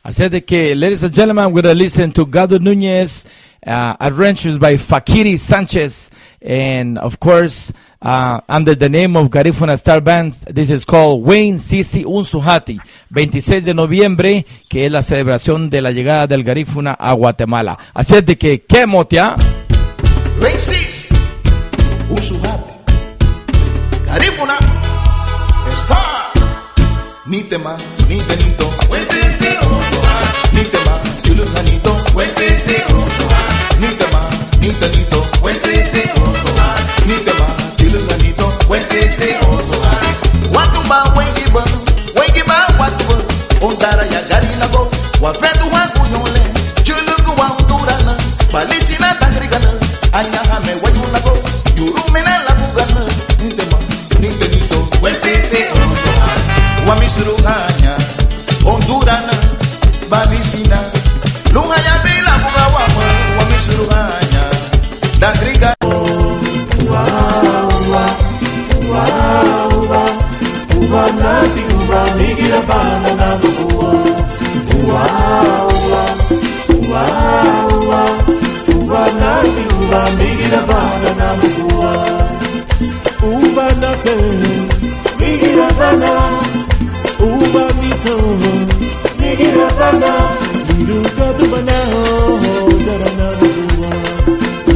Así de que, ladies and gentlemen, we're going to listen to Gado Núñez, arranged by Fakiri Sanchez, and of course, under the name of Garífuna Star Band, this is called Wayne Sisi Unsuhati, 26 de noviembre, que es la celebración de la llegada del Garífuna a Guatemala. Así de que, ¿qué motea? Wayne Sisi Unsuhati, Garífuna Star. Ni tema, ni tenito, Wensisi Unsuhati, ni tema, Chulujanito, Wensisi Unsuhati, ni tema, ni tenito, Wensisi Unsuhati, ni tema, Chulujanito, Wensisi Unsuhati. Watuba wengiba, watuba, ondara ya garina go, wafetu wa kuyole, chulugu wa undurana, balisina tangrigana, anyaha me wayulago, yurumena la bugana, intema, nintenito, Wesese Ozohan, wamisuruhanya, Hondurana, Badisina, Luhaya bila bugawama, wamisuruhanya, Datriga. Uba nati uba migira bana na buwa. Uba nati uba migira bana na buwa. Uba nati migira bana. Uba mito migira bana. Liruga tu bana ho jara na buwa.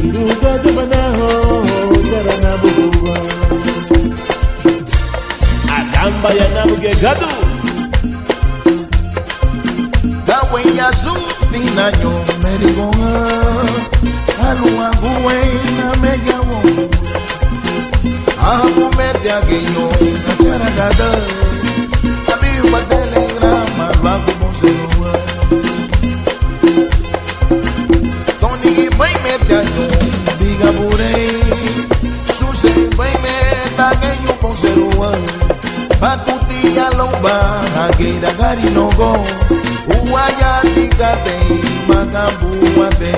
Liruga tu bana ho jara na buwa. Adamba ya nabuge gadu. Gawe ya su dina yo merigonga, alu aguwe na megawo. Abu media geyo na charagada, abi wa telegrama lagu monsewa. Tony vai media yo biga burei, suse vai media geyo monsewa. Patutia lomba hagira gari no go, uaya tikate makambuate.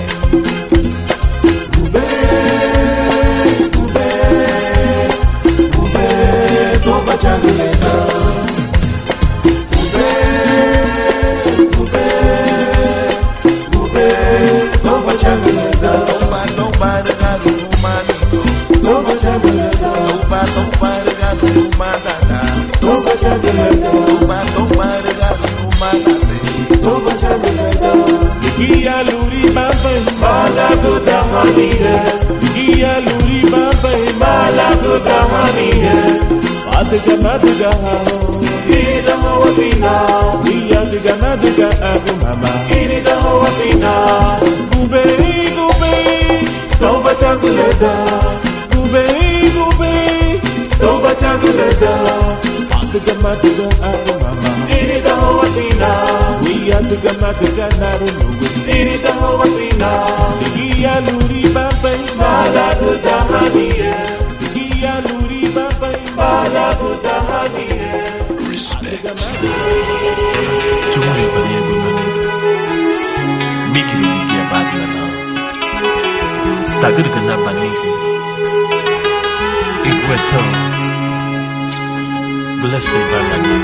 Ube, toba changuleta. Ube, toba changuleta. Toba de garu manito. Toba changuleta. Toba de garu manata. Toba changuleta. Toba de garu manate. Toba changuleta. Iya luri bamba malaku tamaniye. Iya luri bamba malaku tamaniye. Matuga matuga ini dah hawa pina. Iya tuga matuga aku mama. Ini dah hawa pina. Gube toba changuleta. Gube toba changuleta. Matuga matuga aku mama. Ini dah hawa pina. Iya tuga matuga narunugu. Ini dah hawa pina. Iya luri bamba malaku tamaniye. Iya luri bamba malaku tamaniye. Tumore bariye gunane mikiri dikia bagla na tagir gana baniki igweto blessed balana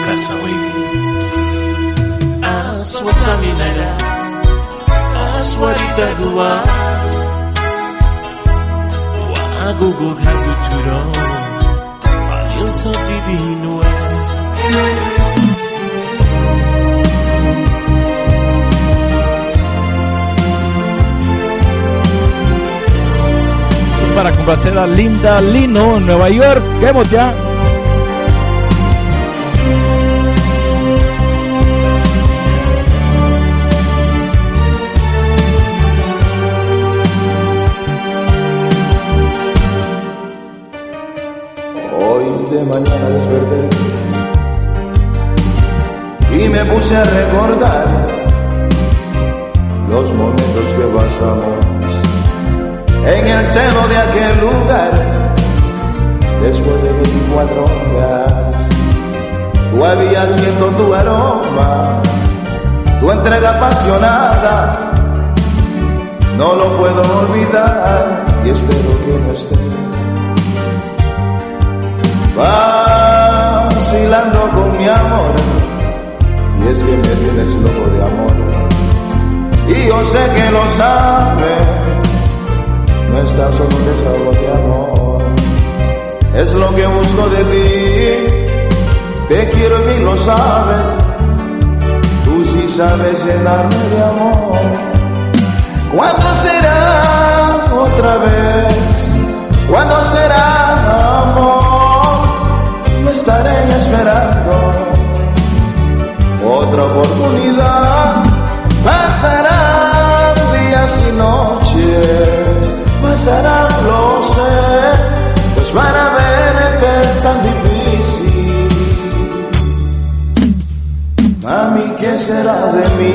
kasawegi Aswasaminara Aswarita dua Wagugo haguchuro Aliyo santi dinua Para complacer a Linda Lino, Nueva York. Vemos ya. Hoy de mañana desperté y me puse a recordar los momentos que pasamos en el seno de aquel lugar. Después de 24 horas, todavía siento tu aroma, tu entrega apasionada. No lo puedo olvidar y espero que no estés vacilando con mi amor. Y es que me tienes loco de amor, y yo sé que lo sabes. No es tan solo un desahogo de amor, es lo que busco de ti. Te quiero y lo sabes, tú sí sabes llenarme de amor. ¿Cuándo será otra vez? ¿Cuándo será amor? Yo estaré esperando otra oportunidad. Pasarán días y noches, pasarán, lo sé, pues para verte es tan difícil. Mami, ¿qué será de mí?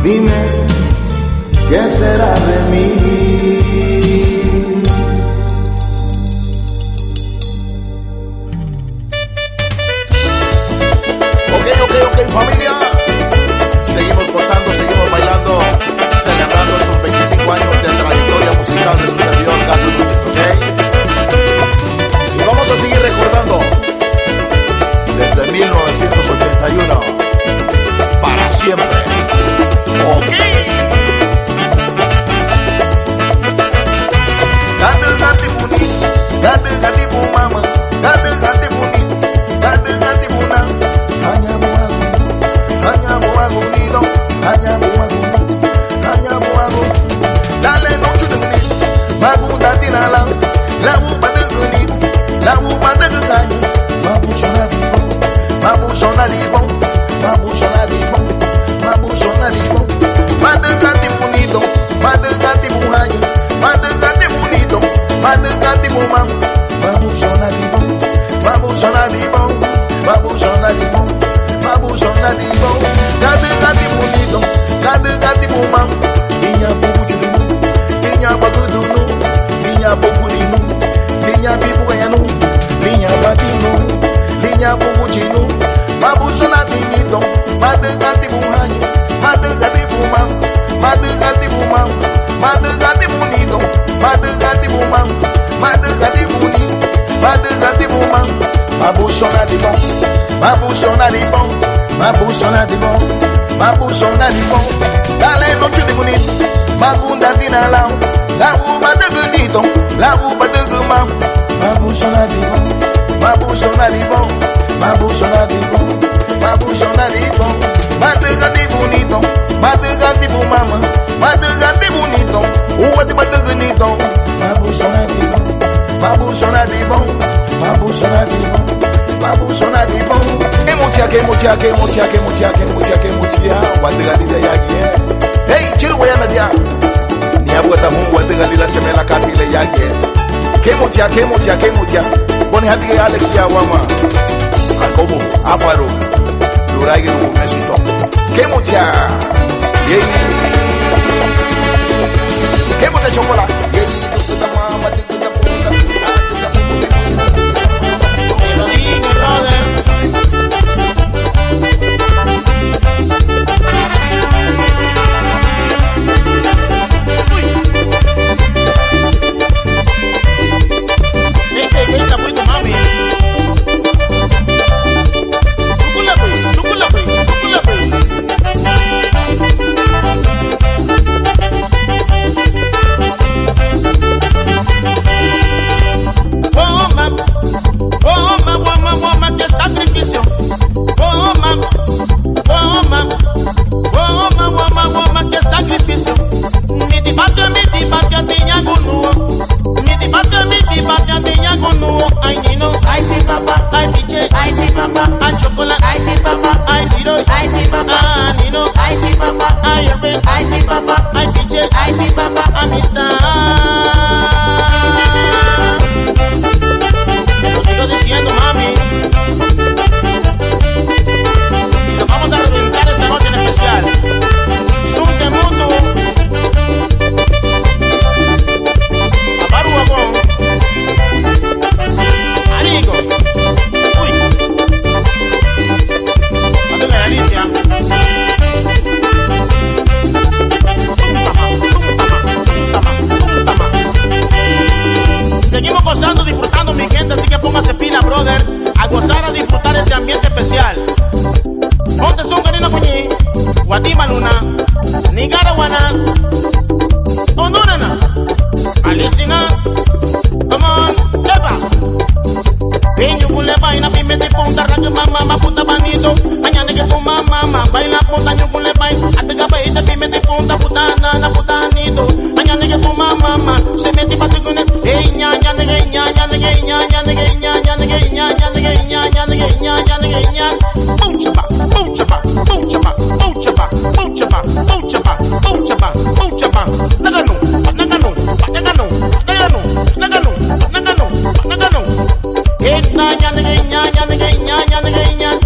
Dime ¿qué será de mí? Ok, familia. Seguimos gozando, seguimos bailando, celebrando esos 25 años de trayectoria musical de su servidor Gato Núñez, ¿ok? Y vamos a seguir recordando desde 1981 para siempre. Ok. Gati buni, gati bu mama, gati buni, gati buna. Dale no chuduni, magu datina la, la u baduni, la u badagani, mabu shonadi bon, mabu shonadi bon, mabu shonadi bon, mabu shonadi bon. Madagati bonito, madagati muhayo, madagati bonito, madagati mumam, mabu shonadi bon, mabu shonadi bon, mabu shonadi bon. Babu shonadi bon, gati bonito, gati mumam, minha bubu minha bagudunu, minha bogurinu, minha bibuenu, minha badinu, minha bugutinu, babu shonadi nito, madagati muhanyo, madagati mumam, madagati mumam, madagati bonito, madagati mumam, madagati bonito, madagati mumam, babu shonadi bon. Babu shonadi bon, babu shonadi bon, babu shonadi bon. Dale no chudi bonito, magunda dina lao, la u badagudito, la u badagumam. Babu shonadi bon, babu shonadi bon, babu shonadi bon, babu shonadi bon. Badagati bonito, badagati bumama, badagati bonito, uwati badagunito. Babu shonadi bon, babu shonadi bon, babu shonadi bon. Babu shonadi bon, kemutia, wadigalida yagi. Hey, chiru wayana dia. Ni abuata Mungu wadigalila semela katile yagi. Kemutia. Boni hadi Alex ya wama. Akobo, afaro. Luragi rubu mesuto. Kemutia. Yei. Kemutia chokola. Yei.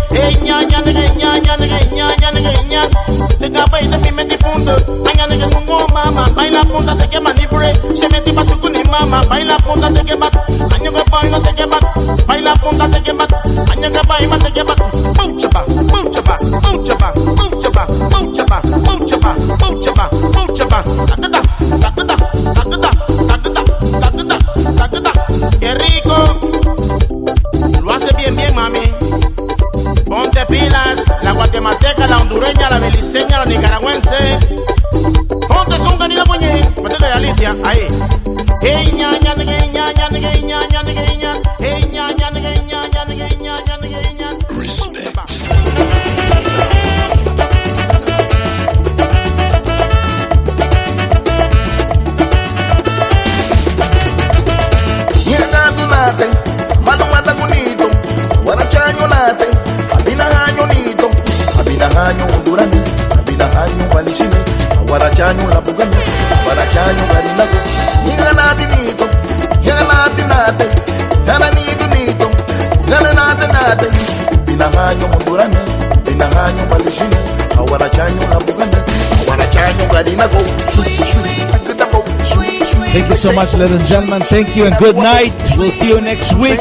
Hey, nya nya nigga, nya nya nigga, nya nya nigga, nya. Think I pay the me me the punta. mañana que mungo mama, baila punta te quema libre, se meti pa tu ni mama, baila punta te quema, año que baila te quema, baila punta te quema, año que baila te quema, mucha ba, mucha ba, mucha ba, mucha ba, mucha ba, mucha ba, mucha ba, mucha ba, qué rico, lo hace bien bien mami. Ponte pilas, la guatemalteca, la hondureña, la beliceña, la nicaragüense. Ponte son canida puñe, ponte de Alicia, ahí. Hey ñaña, ñaña, ñaña, ñaña, ñaña, hey ñaña, ñaña, ñaña, ñaña, ñaña. Respect. Abinahanyo Hondurani, Abinahanyo Balishine, Aguarachanyo La Bugana, Aguarachanyo Garinago, Niganati Nito, Yaganati Nate, Yaganito Nito, Yaganati Nate, Abinahanyo Hondurani, Abinahanyo Balishine, Aguarachanyo La Bugana, Aguarachanyo Garinago, Thank you so much, ladies and gentlemen. Thank you and good night. We'll see you next week,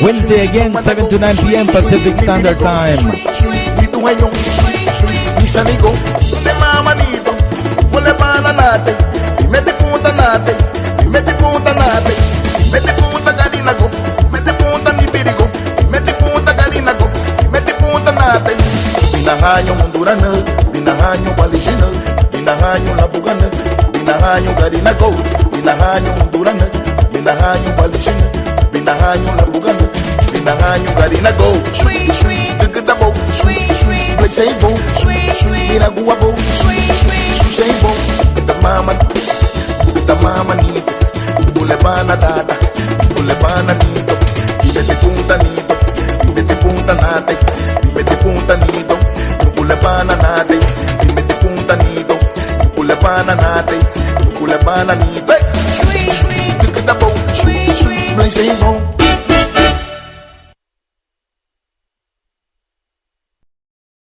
Wednesday again, 7 to 9 p.m. Pacific Standard Time. Mis amigos, de mamanito, mole pana nate, y mete punta nate, y mete punta nate, y mete punta garinago, mete punta nipirigo, y mete punta garinago, y mete punta nate. Binahanyo Hondurana, Binahanyo Balishina, Binahanyo La Bugana, Binahanyo Garinago, Binahanyo Hondurana, Binahanyo Balishina, Binahanyo La Bugana, Binahanyo Garinago, Gagabo, Placebo, Iraguabo, Susebo, the mama nito, Bulebana dada, Bulebana nito, Ibete punta nito, Ibete punta nate, Ibete punta nito, Bulebana nate, Ibete punta nito, Bulebana nate, Bulebana nito, Gagabo, Placebo.